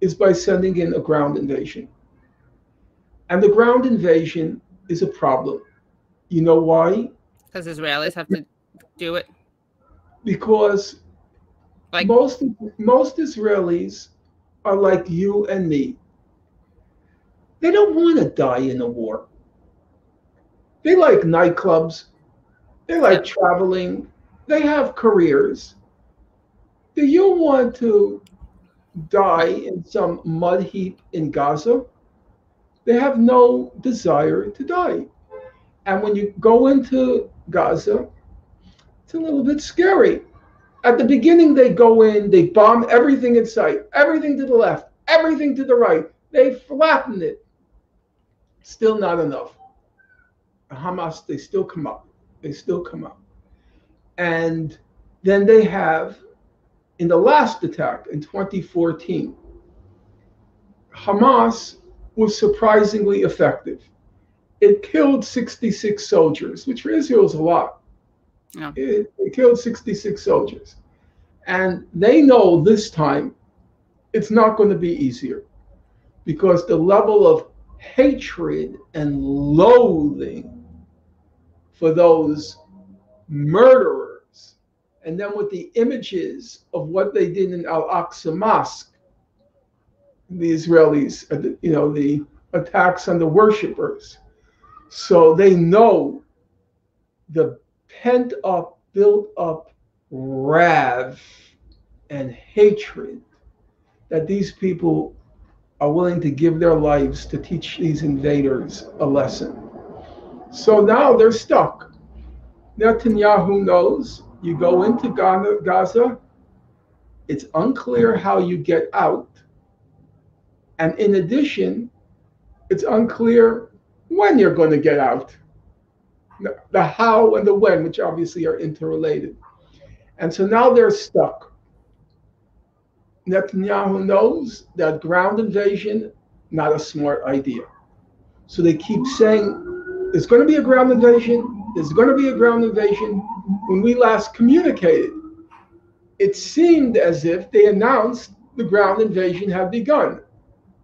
is by sending in a ground invasion. And the ground invasion is a problem. You know why? Because Israelis have to do it. Because most Israelis are like you and me. They don't want to die in a war. They like nightclubs. They like traveling. They have careers. Do you want to die in some mud heap in Gaza? They have no desire to die. And when you go into Gaza, it's a little bit scary. At the beginning, they go in, they bomb everything in sight, everything to the left, everything to the right. They flatten it. Still not enough. Hamas, they still come up. They still come up. And then they have, in the last attack in 2014, Hamas was surprisingly effective. It killed 66 soldiers, which for Israel is a lot. Yeah. It killed 66 soldiers. And they know this time it's not going to be easier because the level of hatred and loathing for those murderers, and then with the images of what they did in Al-Aqsa Mosque, the Israelis, the attacks on the worshipers. So they know the pent up, built up wrath and hatred that these people are willing to give their lives to teach these invaders a lesson. So now they're stuck. Netanyahu knows you go into Gaza, it's unclear how you get out. And in addition, it's unclear when you're going to get out. The how and the when, which obviously are interrelated. And so now they're stuck. Netanyahu knows that ground invasion, not a smart idea. So they keep saying, there's going to be a ground invasion, there's going to be a ground invasion. When we last communicated, it seemed as if they announced the ground invasion had begun,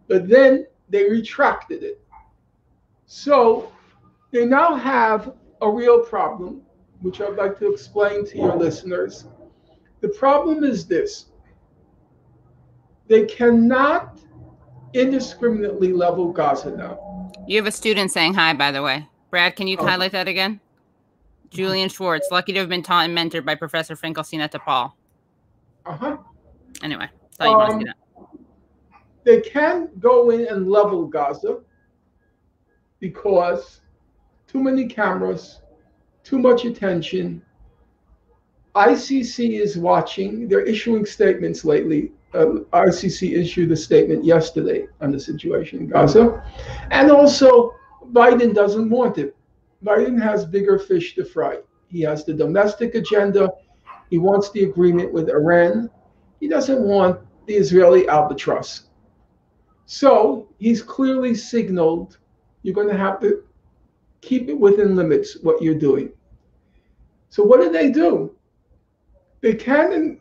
but then they retracted it. So they now have a real problem, which I'd like to explain to your listeners. The problem is this: they cannot indiscriminately level Gaza now. You have a student saying hi, by the way. Brad, can you highlight that again? Julian Schwartz, lucky to have been taught and mentored by Professor Finkelstein at DePaul. Anyway, thought you want to see that. They can go in and level Gaza because too many cameras, too much attention. ICC is watching. They're issuing statements lately. ICC issued a statement yesterday on the situation in Gaza. And also, Biden doesn't want it. Biden has bigger fish to fry. He has the domestic agenda. He wants the agreement with Iran. He doesn't want the Israeli albatross. So he's clearly signaled you're going to have to keep it within limits, what you're doing. So what do? They can't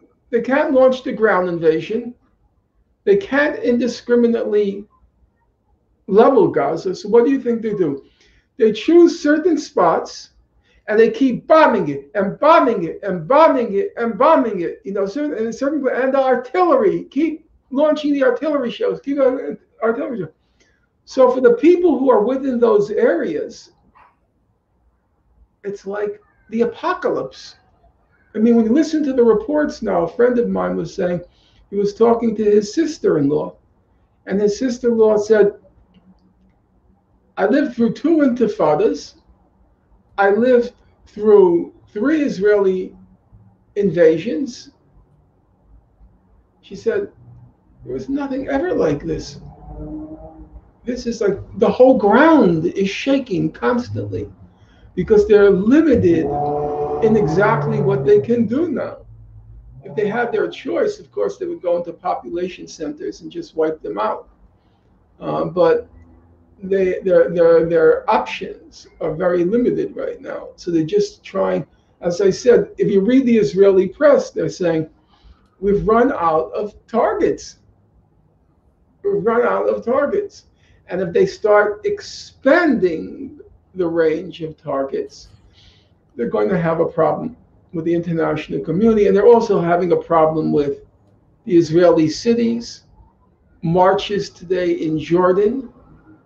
launch the ground invasion. They can't indiscriminately level Gaza. So what do you think they do? They choose certain spots and they keep bombing it and bombing it and bombing it and bombing it. And the artillery, keep launching the artillery shows, artillery shows. So for the people who are within those areas, it's like the apocalypse. I mean, when you listen to the reports now, a friend of mine was saying he was talking to his sister-in-law, and his sister-in-law said, I lived through 2 intifadas. I lived through 3 Israeli invasions. She said, there was nothing ever like this. This is like the whole ground is shaking constantly because they're limited in exactly what they can do now. If they had their choice, of course, they would go into population centers and just wipe them out. But their options are very limited right now. So they're just trying, as I said, if you read the Israeli press, they're saying, we've run out of targets. We've run out of targets. And if they start expanding the range of targets, they're going to have a problem with the international community. And they're also having a problem with the Israeli cities, marches today in Jordan,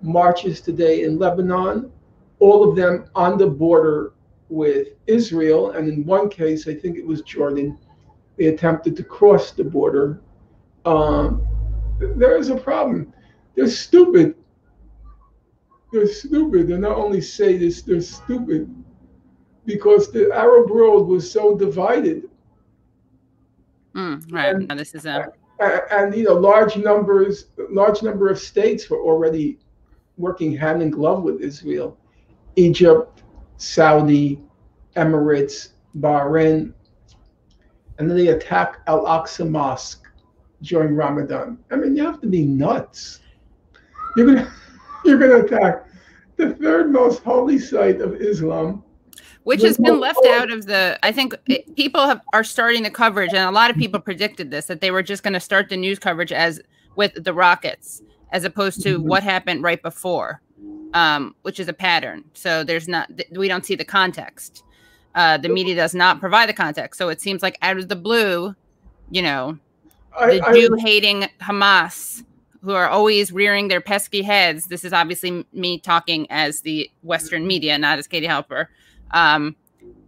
marches today in Lebanon, all of them on the border with Israel. And in one case, I think it was Jordan, they attempted to cross the border. There is a problem. They're stupid. They're stupid. They not only say this, they're stupid because the Arab world was so divided. Right. And, this is and large number of states were already working hand in glove with Israel. Egypt, Saudi, Emirates, Bahrain, and then they attack Al-Aqsa Mosque during Ramadan. I mean, you have to be nuts. You're gonna attack the 3rd most holy site of Islam, which has been left out of the. I think people are starting the coverage, and a lot of people predicted this, that they were just going to start the news coverage as with the rockets, as opposed to what happened right before, which is a pattern. So we don't see the context. The media does not provide the context. So it seems like out of the blue, the Jew-hating Hamas, who are always rearing their pesky heads. This is obviously me talking as the Western media, not as Katie Halper.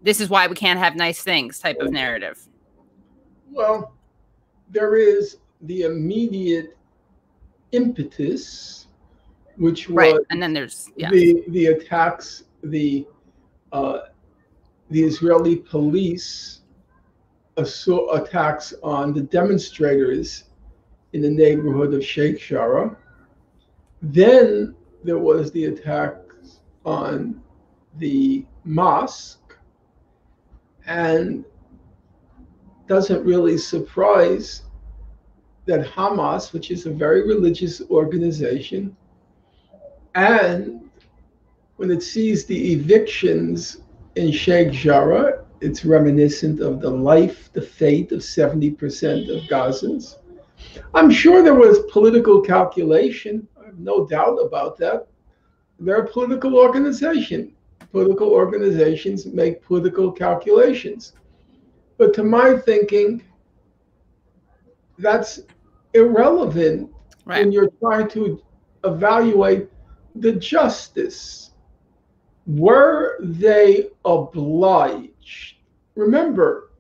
This is why we can't have nice things type of narrative. Well, there is the immediate impetus, which Right. was And then there's, yes. the attacks, uh, the Israeli police attacks on the demonstrators in the neighborhood of Sheikh Jarrah. Then there was the attacks on the mosque, and doesn't really surprise that Hamas, which is a very religious organization, and when it sees the evictions in Sheikh Jarrah, it's reminiscent of the life, the fate of 70% of Gazans. I'm sure there was political calculation. I have no doubt about that. They're a political organization. Political organizations make political calculations. But to my thinking, that's irrelevant when you're trying to evaluate the justice. Were they obliged? Remember,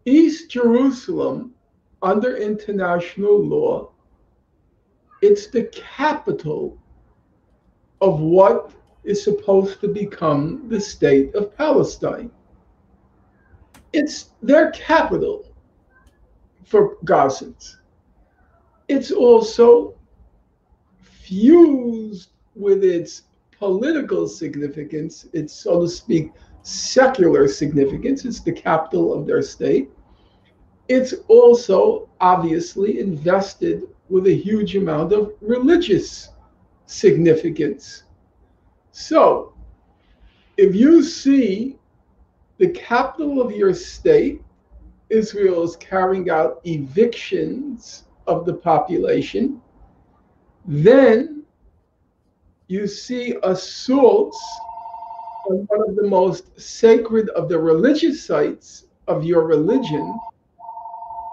East Jerusalem, under international law, it's the capital of what is supposed to become the state of Palestine. It's their capital for Gazans. It's also fused with its political significance, its, so to speak, secular significance. It's the capital of their state. It's also obviously invested with a huge amount of religious significance. So, if you see the capital of your state, Israel, is carrying out evictions of the population, then you see assaults on one of the most sacred of the religious sites of your religion.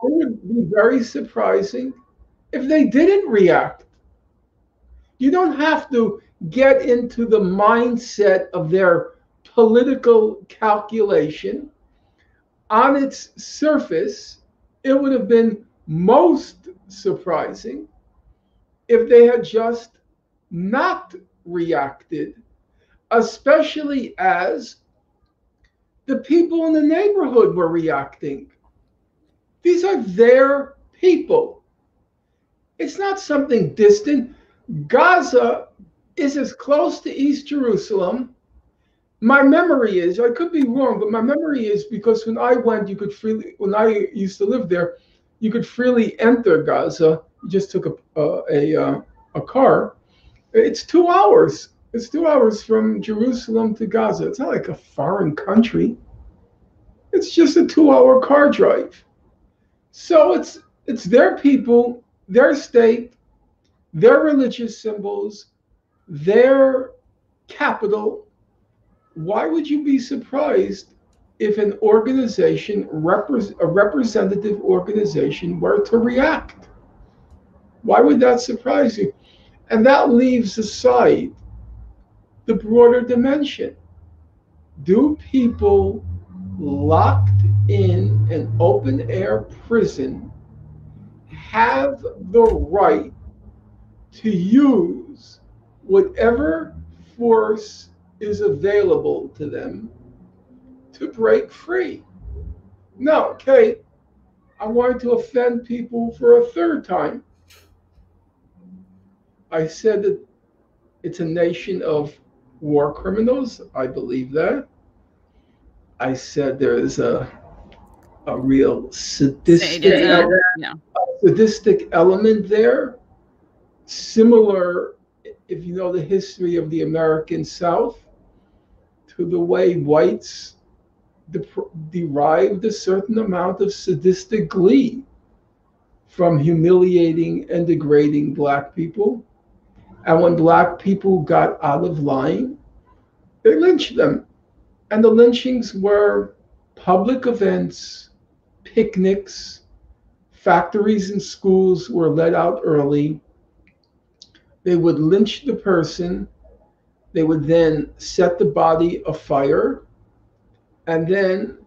It would be very surprising if they didn't react. You don't have to get into the mindset of their political calculation. On its surface, it would have been most surprising if they had just not reacted, especially as the people in the neighborhood were reacting. These are their people. It's not something distant. Gaza is as close to East Jerusalem. My memory is, I could be wrong, but my memory is because when I went, you could freely, when I used to live there, you could freely enter Gaza. You just took a car. It's 2 hours. It's 2 hours from Jerusalem to Gaza. It's not like a foreign country. It's just a 2 hour car drive. So it's their people, their state, their religious symbols, their capital. Why would you be surprised if an organization, a representative organization, were to react? Why would that surprise you? And that leaves aside the broader dimension. Do people locked in an open air prison have the right to use whatever force is available to them to break free? No, okay, I'm going to offend people for a third time. I said that it's a nation of war criminals. I believe that. I said there is a real sadistic element there, similar, if you know the history of the American South, to the way whites derived a certain amount of sadistic glee from humiliating and degrading Black people. And when Black people got out of line, they lynched them. And the lynchings were public events, picnics, factories and schools were let out early. They would lynch the person. They would then set the body afire. And then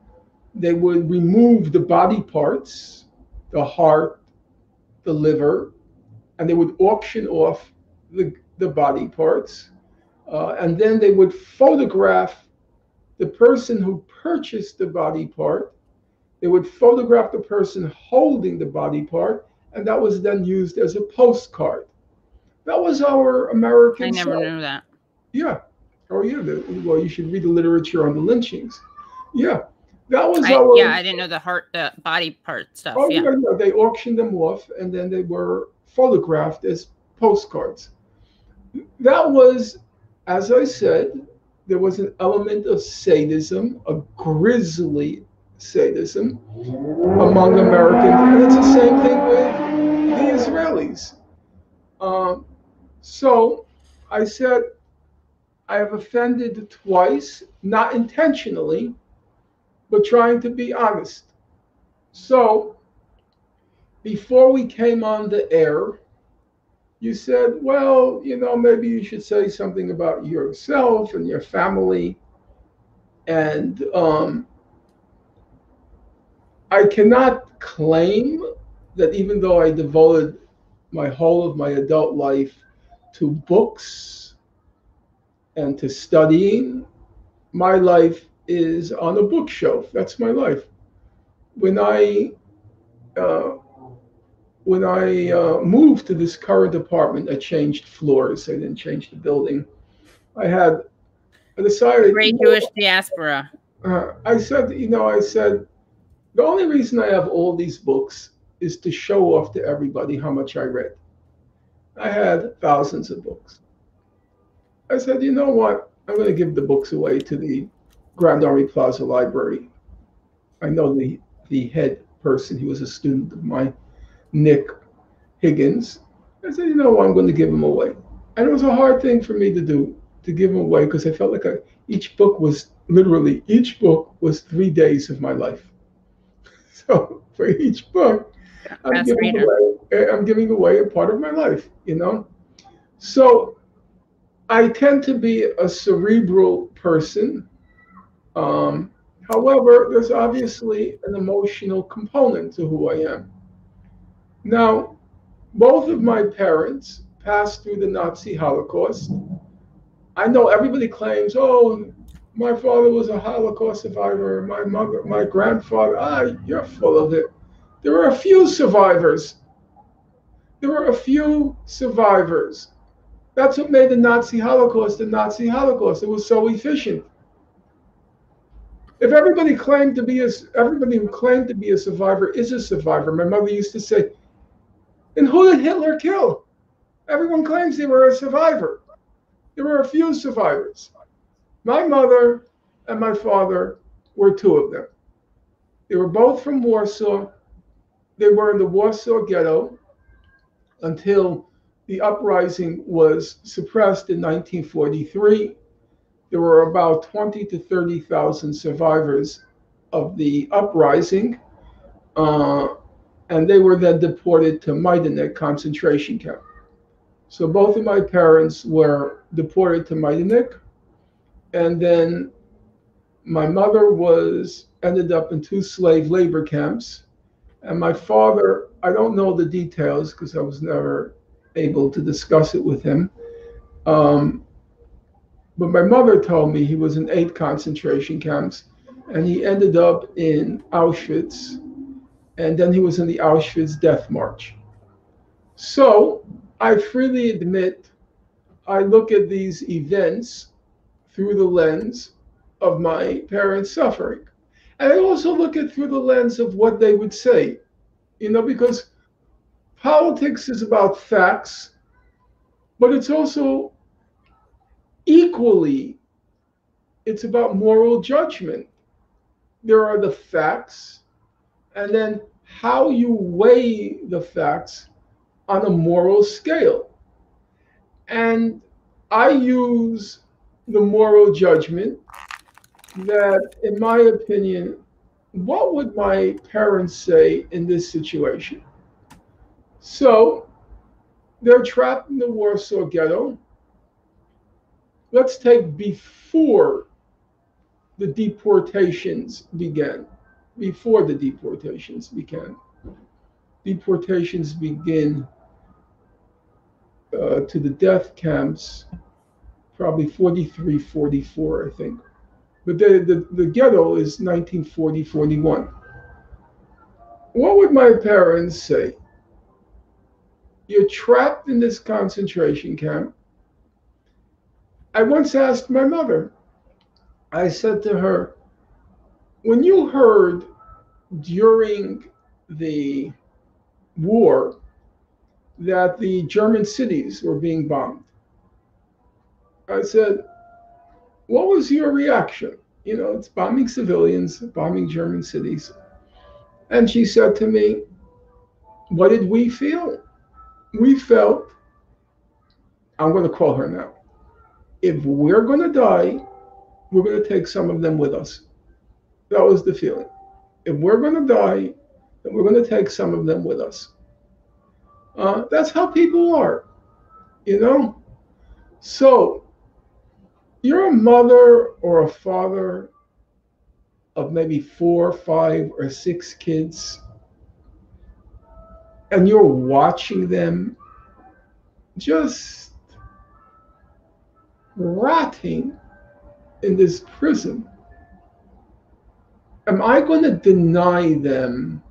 they would remove the body parts, the heart, the liver, and they would auction off the body parts. And then they would photograph the person who purchased the body part. They would photograph the person holding the body part, and that was then used as a postcard. That was our I American never South. knew that. Yeah. Oh, yeah. Well, you should read the literature on the lynchings. Yeah. That was our. Yeah, I didn't know the body part stuff. Oh, yeah. yeah. They auctioned them off, and then they were photographed as postcards. That was, as I said, there was an element of sadism, a grisly sadism among Americans, and it's the same thing with the Israelis. Um, so I said, I have offended twice, not intentionally, but trying to be honest. So before we came on the air, you said, well, maybe you should say something about yourself and your family. And I cannot claim that even though I devoted my whole of my adult life to books and to studying, my life is on a bookshelf. That's my life. When I uh, moved to this current apartment, I changed floors. I didn't change the building. I decided. Great Jewish diaspora. I said, the only reason I have all these books is to show off to everybody how much I read. I had thousands of books. I said, you know what? I'm going to give the books away to the Grand Army Plaza Library. I know the head person. He was a student of mine, Nick Higgins. I said, you know what? I'm going to give them away. And it was a hard thing for me to do, to give them away, because I felt like each book was 3 days of my life. So for each book, I'm giving away a part of my life, So I tend to be a cerebral person. However, there's obviously an emotional component to who I am. Now, both of my parents passed through the Nazi Holocaust. I know everybody claims, oh, my father was a Holocaust survivor, my mother, my grandfather. You're full of it. There were a few survivors. That's what made the Nazi Holocaust the Nazi Holocaust. It was so efficient. If everybody who claimed to be a survivor is a survivor, my mother used to say, then who did Hitler kill? Everyone claims they were a survivor. There were a few survivors. My mother and my father were two of them. They were both from Warsaw. They were in the Warsaw Ghetto until the uprising was suppressed in 1943. There were about 20 to 30,000 survivors of the uprising, and they were then deported to Majdanek concentration camp. So both of my parents were deported to Majdanek, and then my mother ended up in 2 slave labor camps, and my father, I don't know the details because I was never able to discuss it with him. But my mother told me he was in 8 concentration camps, and he ended up in Auschwitz, and then he was in the Auschwitz Death March. So I freely admit I look at these events through the lens of my parents' suffering. And I also look at it through the lens of what they would say, because politics is about facts, but it's also equally, it's about moral judgment. There are the facts, and then how you weigh the facts on a moral scale. And I use the moral judgment that, in my opinion, what would my parents say in this situation? So they're trapped in the Warsaw Ghetto. Let's take before the deportations began. The deportations begin to the death camps, probably 43, 44, I think. But the ghetto is 1940, 41. What would my parents say? You're trapped in this concentration camp. I once asked my mother, I said to her, when you heard during the war that the German cities were being bombed, I said, what was your reaction? You know, it's bombing civilians, bombing German cities. And she said to me, what did we feel? We felt, I'm going to call her now, if we're going to die, we're going to take some of them with us. That was the feeling. If we're going to die, then we're going to take some of them with us. That's how people are, you know? So you're a mother or a father of maybe 4, 5, or 6 kids, and you're watching them just rotting in this prison. Am I going to deny them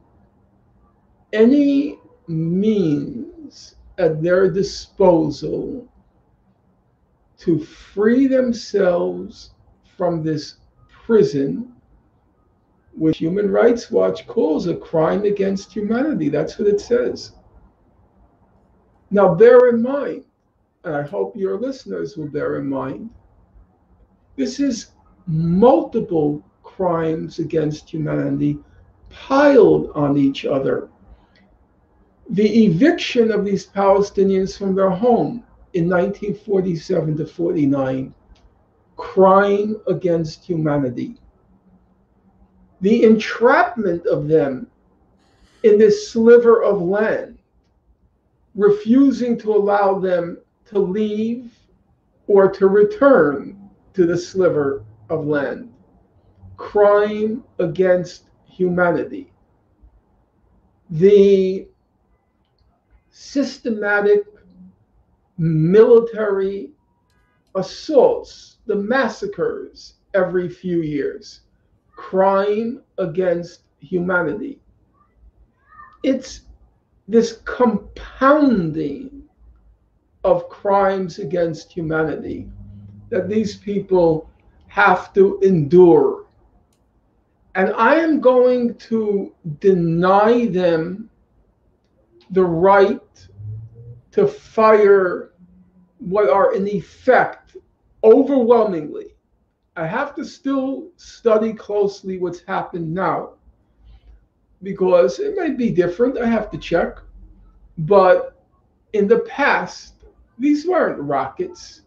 any means at their disposal to free themselves from this prison, which Human Rights Watch calls a crime against humanity? That's what it says. Now, bear in mind, and I hope your listeners will bear in mind, this is multiple crimes against humanity piled on each other. The eviction of these Palestinians from their home in 1947 to 49, crime against humanity. The entrapment of them in this sliver of land, refusing to allow them to leave or to return to the sliver of land. Crime against humanity. The systematic military assaults, the massacres every few years. Crime against humanity. It's this compounding of crimes against humanity that these people have to endure. And I am going to deny them the right to fire what are in effect overwhelmingly. I have to still study closely what's happened now, because it might be different. I have to check. But in the past, these weren't rockets.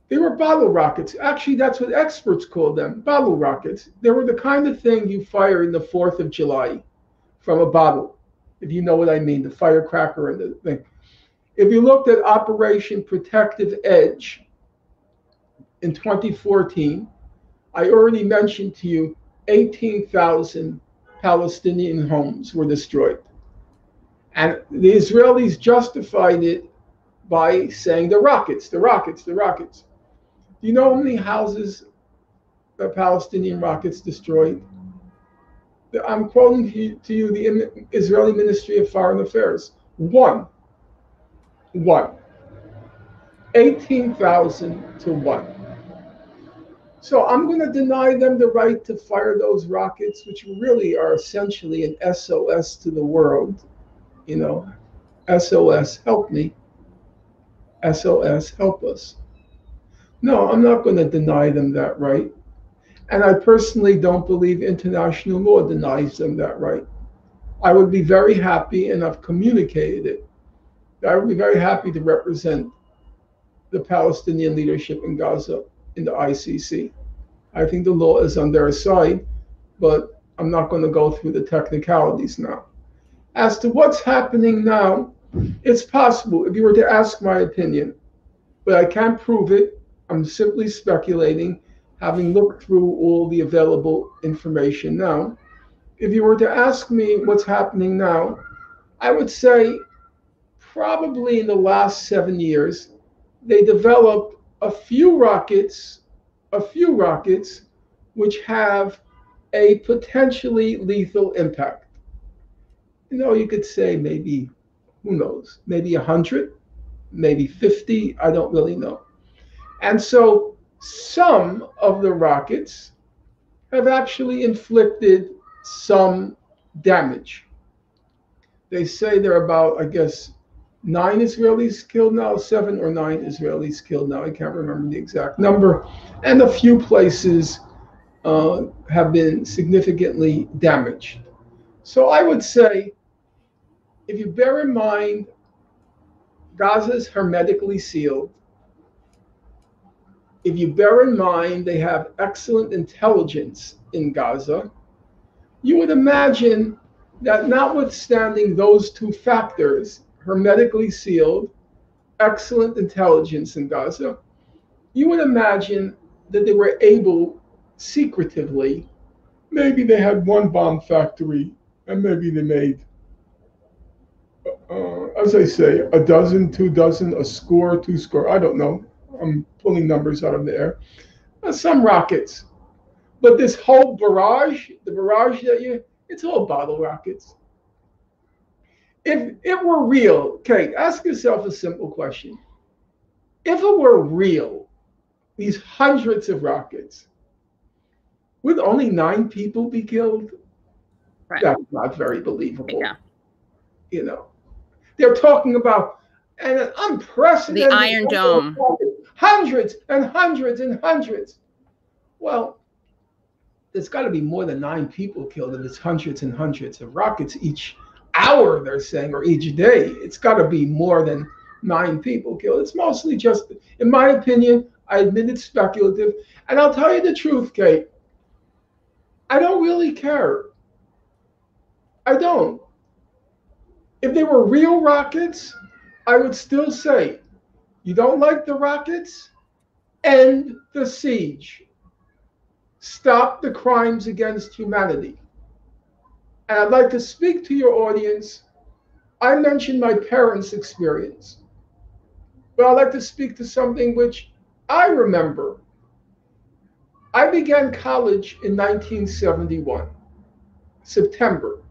They were bottle rockets. Actually, that's what experts call them, bottle rockets. They were the kind of thing you fire in the 4th of July from a bottle, if you know what I mean, the firecracker and the thing. If you looked at Operation Protective Edge in 2014, I already mentioned to you 18,000 Palestinian homes were destroyed. And the Israelis justified it by saying the rockets, the rockets, the rockets. Do you know how many houses the Palestinian rockets destroyed? I'm quoting to you the Israeli Ministry of Foreign Affairs. One. 18,000 to 1. So I'm going to deny them the right to fire those rockets, which really are essentially an SOS to the world. You know, SOS, help me. SOS, help us. No, I'm not going to deny them that right. And I personally don't believe international law denies them that right. I would be very happy, and I've communicated it, I would be very happy to represent the Palestinian leadership in Gaza in the ICC. I think the law is on their side, but I'm not going to go through the technicalities now. As to what's happening now, it's possible, if you were to ask my opinion, but I can't prove it. I'm simply speculating, having looked through all the available information now. If you were to ask me what's happening now, I would say probably in the last 7 years, they developed a few rockets, which have a potentially lethal impact. You could say maybe, who knows, maybe 100, maybe 50, I don't really know. And so some of the rockets have actually inflicted some damage. They say there are about, I guess, 9 Israelis killed now, 7 or 9 Israelis killed now. I can't remember the exact number. And a few places have been significantly damaged. So I would say, if you bear in mind Gaza is hermetically sealed, if you bear in mind they have excellent intelligence in Gaza, you would imagine that notwithstanding those two factors, hermetically sealed, excellent intelligence in Gaza, you would imagine that they were able secretively, maybe they had one bomb factory and maybe they made, as I say, a dozen, 2 dozen, a score, 2 score, I don't know. I'm pulling numbers out of the air. Some rockets. But this whole barrage, the barrage it's all bottle rockets. If it were real, Kate, ask yourself a simple question. If it were real, these hundreds of rockets, would only 9 people be killed? Right. That's not very believable. Yeah. They're talking about an unprecedented the Iron Dome. Hundreds and hundreds and hundreds. Well, there's got to be more than 9 people killed if it's hundreds and hundreds of rockets each hour, they're saying, or each day. It's got to be more than 9 people killed. It's mostly just, in my opinion, I admit it's speculative. And I'll tell you the truth, Kate, I don't really care. I don't. If they were real rockets, I would still say, you don't like the rockets? End the siege. Stop the crimes against humanity. And I'd like to speak to your audience. I mentioned my parents' experience, but I'd like to speak to something which I remember. I began college in 1971, September.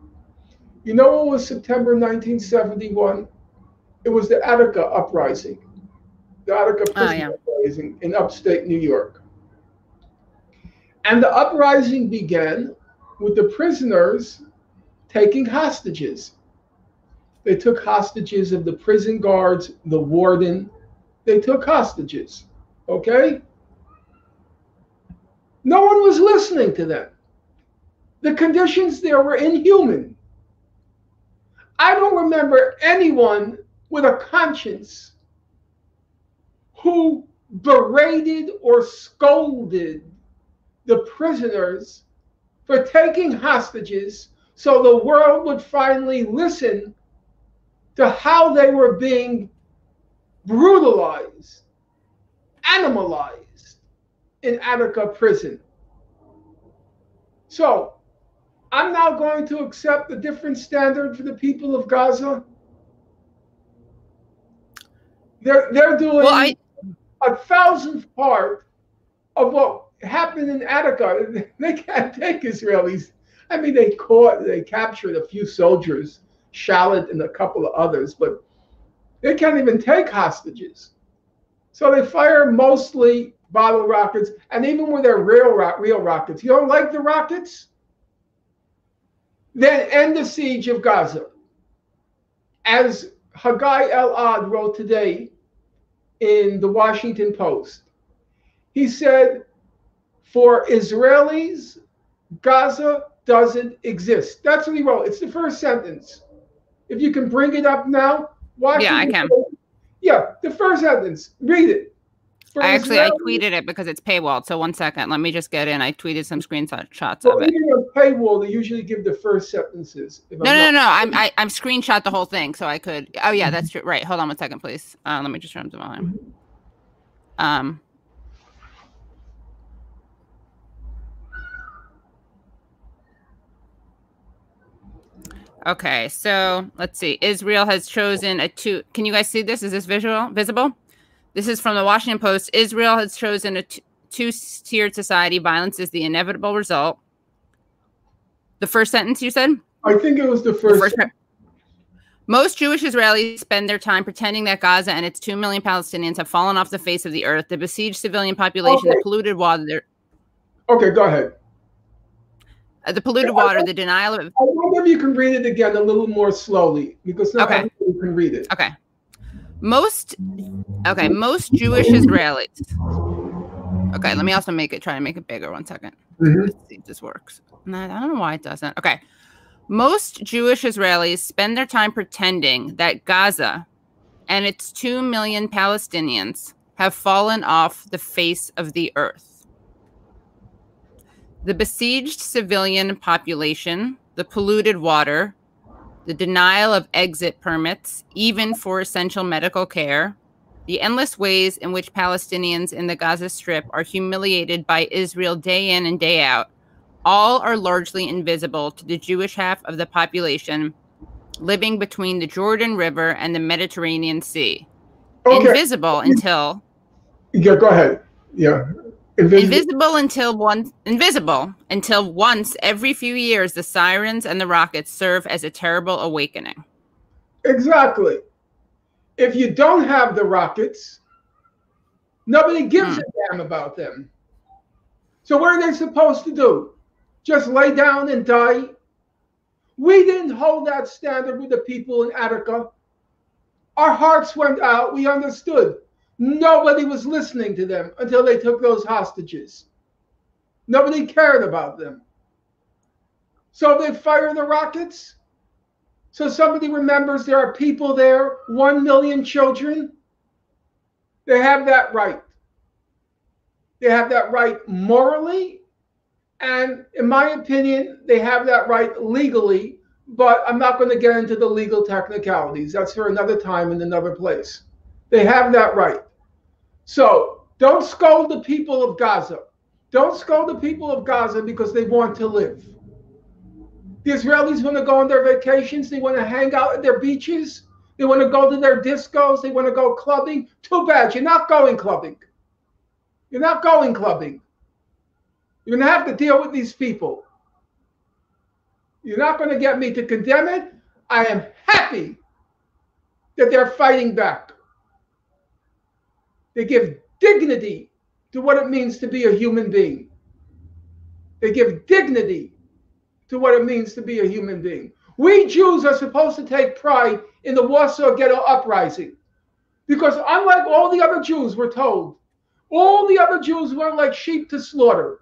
You know what was September 1971? It was the Attica uprising, the Attica prison uprising in upstate New York. And the uprising began with the prisoners taking hostages. They took hostages of the prison guards, the warden. They took hostages, okay? No one was listening to them. The conditions there were inhuman. I don't remember anyone with a conscience who berated or scolded the prisoners for taking hostages so the world would finally listen to how they were being brutalized, animalized in Attica prison. So I'm now going to accept a different standard for the people of Gaza. They're doing a 1,000th part of what happened in Attica. They can't take Israelis. I mean, they captured a few soldiers, Shalit and a couple of others, but they can't even take hostages. So they fire mostly bottle rockets, and even with their real rockets. You don't like the rockets? Then end the siege of Gaza. As Haggai Elad wrote today in the Washington Post, he said, for Israelis, Gaza doesn't exist. That's what he wrote. It's the first sentence. If you can bring it up now, Washington. Yeah, I can. Post, yeah, the first sentence. Read it. I tweeted it because it's paywalled. So 1 second. Let me just get in. I tweeted some screenshots of it. Even on paywall, they usually give the first sentences. No. I'm screenshot the whole thing so I could. Oh, yeah, that's true. Right. Hold on 1 second, please. Let me just turn up the volume. Okay, so let's see. Israel has chosen a two. Can you guys see this? Is this visible? This is from the Washington Post. Israel has chosen a two-tiered society. Violence is the inevitable result. The first sentence you said? I think it was the first. Most Jewish Israelis spend their time pretending that Gaza and its 2 million Palestinians have fallen off the face of the earth. The besieged civilian population, the polluted water. Okay, go ahead. The polluted water, the denial of. I wonder if you can read it again a little more slowly, because not everybody can read it. Okay. Most Jewish Israelis. Okay, let me also try to make it bigger. 1 second. Let's see if this works. No, I don't know why it doesn't. Okay. Most Jewish Israelis spend their time pretending that Gaza and its 2 million Palestinians have fallen off the face of the earth. The besieged civilian population, the polluted water, the denial of exit permits, even for essential medical care, the endless ways in which Palestinians in the Gaza Strip are humiliated by Israel day in and day out, all are largely invisible to the Jewish half of the population living between the Jordan River and the Mediterranean Sea. Okay. Invisible until... Yeah, go ahead. Yeah. Invisible until once every few years the sirens and the rockets serve as a terrible awakening. Exactly. If you don't have the rockets, nobody gives a damn about them. So what are they supposed to do? Just lay down and die? We didn't hold that standard with the people in Attica. Our hearts went out. We understood. Nobody was listening to them until they took those hostages. Nobody cared about them. So they fire the rockets. So somebody remembers there are people there, 1 million children. They have that right. They have that right morally. And in my opinion, they have that right legally. But I'm not going to get into the legal technicalities. That's for another time in another place. They have that right. So don't scold the people of Gaza. Don't scold the people of Gaza because they want to live. The Israelis want to go on their vacations. They want to hang out at their beaches. They want to go to their discos. They want to go clubbing. Too bad. You're not going clubbing. You're not going clubbing. You're going to have to deal with these people. You're not going to get me to condemn it. I am happy that they're fighting back. They give dignity to what it means to be a human being. They give dignity to what it means to be a human being. We Jews are supposed to take pride in the Warsaw Ghetto Uprising because unlike all the other Jews, we're told, all the other Jews were like sheep to slaughter.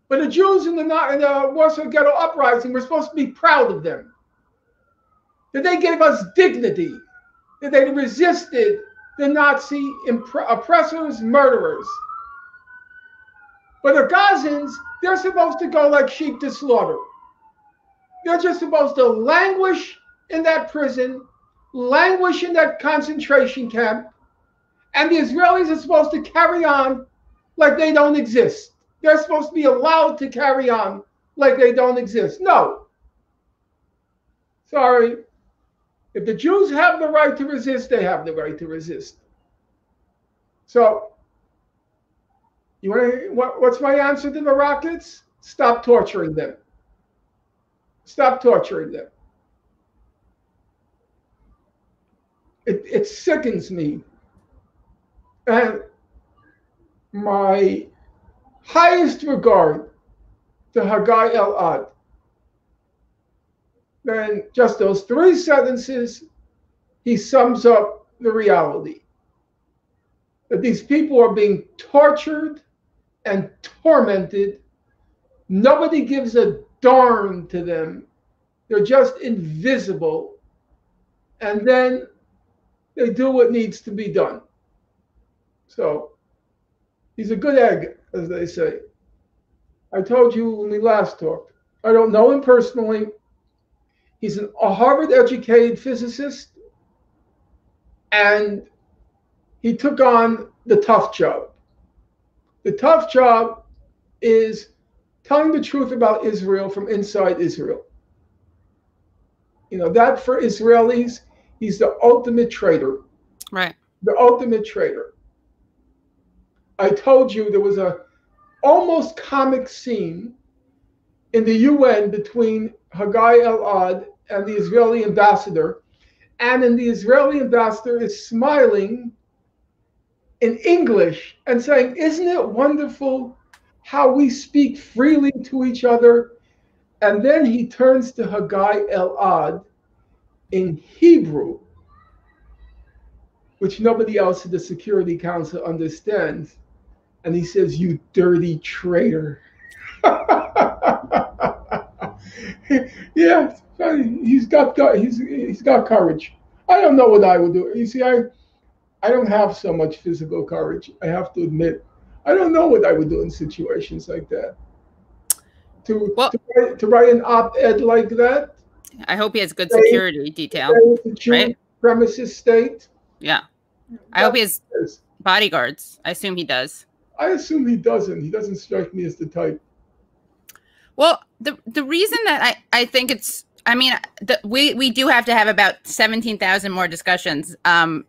But the Jews in the Warsaw Ghetto Uprising, we're supposed to be proud of them. That they gave us dignity, that they resisted the Nazi oppressors, murderers. But the Gazans, they're supposed to go like sheep to slaughter. They're just supposed to languish in that prison, languish in that concentration camp, and the Israelis are supposed to carry on like they don't exist. They're supposed to be allowed to carry on like they don't exist. No. Sorry. If the Jews have the right to resist, they have the right to resist. So, what's my answer to the rockets? Stop torturing them. Stop torturing them. It sickens me. And my highest regard to Haggai Elad. Then just those 3 sentences, he sums up the reality. That these people are being tortured and tormented. Nobody gives a darn to them. They're just invisible. And then they do what needs to be done. So he's a good egg, as they say. I told you when we last talked. I don't know him personally. He's a Harvard-educated physicist, and he took on the tough job. The tough job is telling the truth about Israel from inside Israel. You know, that for Israelis, he's the ultimate traitor. Right. The ultimate traitor. I told you there was a almost comic scene in the UN between Haggai Elad and the Israeli ambassador, and then the Israeli ambassador is smiling in English and saying, "Isn't it wonderful how we speak freely to each other?" And then he turns to Haggai Elad in Hebrew, which nobody else at the Security Council understands. And he says, "You dirty traitor." Yeah, he's got courage. I don't know what I would do. You see, I don't have so much physical courage. I have to admit, I don't know what I would do in situations like that. To write an op-ed like that. I hope he has good security detail. Right? Premises state. Yeah. I hope he has bodyguards. I assume he does. I assume he doesn't. He doesn't strike me as the type. Well, the reason that I think it's, I mean, we do have to have about 17,000 more discussions to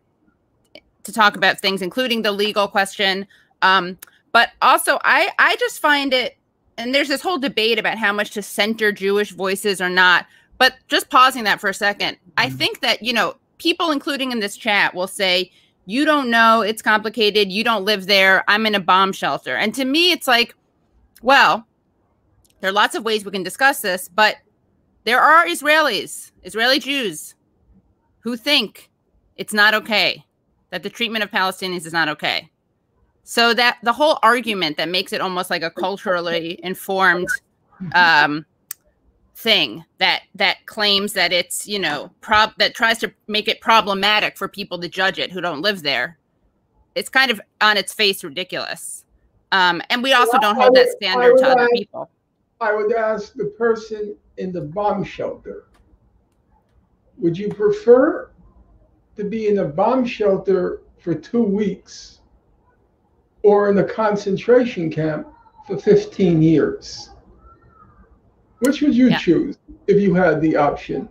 talk about things, including the legal question. But also, I just find it, and there's this whole debate about how much to center Jewish voices or not. But just pausing that for a second, I think that, you know, people, including in this chat, will say, you don't know, it's complicated, you don't live there, I'm in a bomb shelter. And to me, it's like, well, there are lots of ways we can discuss this, but there are Israelis, Israeli Jews, who think it's not okay, that the treatment of Palestinians is not okay. So that the whole argument that makes it almost like a culturally informed thing that claims that it's, you know, that tries to make it problematic for people to judge it who don't live there, it's kind of on its face ridiculous. And we also don't hold that standard to other people. I would ask the person in the bomb shelter, would you prefer to be in a bomb shelter for 2 weeks or in a concentration camp for 15 years? Which would you choose if you had the option?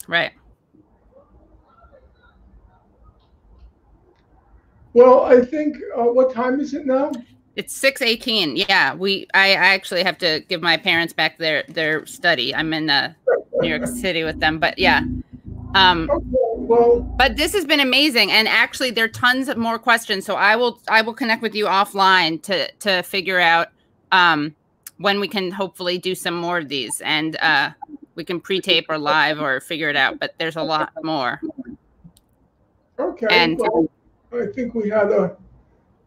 Right. Well, I think, what time is it now? It's 6:18. Yeah, I actually have to give my parents back their study. I'm in New York City with them, but yeah. Okay, well, but this has been amazing, and actually, there are tons of more questions. So I will connect with you offline to figure out when we can hopefully do some more of these, and we can pre-tape or live or figure it out. But there's a lot more. Okay. And well, I think we had a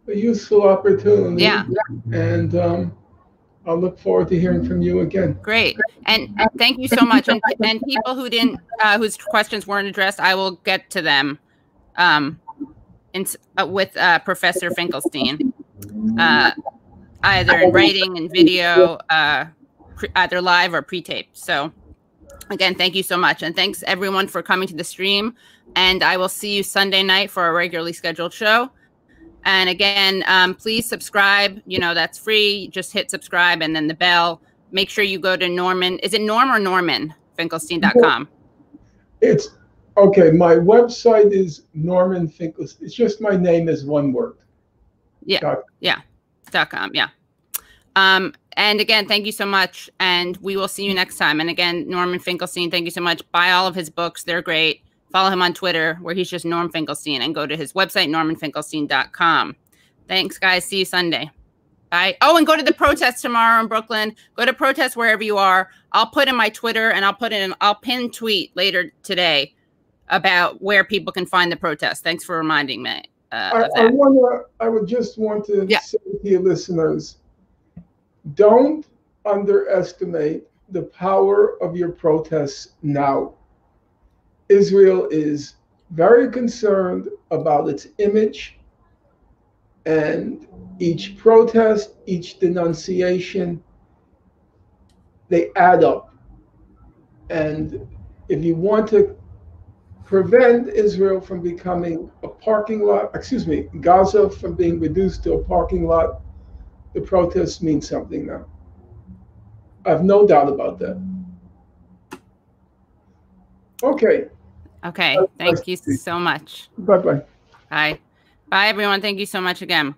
useful opportunity. Yeah. And I'll look forward to hearing from you again. Great. And thank you so much. And people who didn't, whose questions weren't addressed, I will get to them with Professor Finkelstein, either in writing and video, either live or pre-tape. So again, thank you so much. And thanks everyone for coming to the stream. And I will see you Sunday night for a regularly scheduled show. And again, please subscribe. You know, that's free. Just hit subscribe and then the bell. Make sure you go to Norman. Is it Norm or Norman? Finkelstein.com. It's okay. My website is Norman Finkelstein. It's just my name is one word. Yeah. Yeah. .com. Yeah. And again, thank you so much. And we will see you next time. And again, Norman Finkelstein, thank you so much. Buy all of his books. They're great. Follow him on Twitter, where he's just Norm Finkelstein, and go to his website, normanfinkelstein.com. Thanks, guys. See you Sunday. Bye. Oh, and go to the protest tomorrow in Brooklyn. Go to protest wherever you are. I'll put in my Twitter, and I'll pin tweet later today about where people can find the protest. Thanks for reminding me of that. I would just want to say to your listeners, don't underestimate the power of your protests now. Israel is very concerned about its image, and each protest, each denunciation, they add up. And if you want to prevent Israel from becoming a parking lot, Gaza from being reduced to a parking lot, the protests mean something now. I have no doubt about that. Okay. Okay. Thank you so much. Bye-bye. Bye. Bye, everyone. Thank you so much again.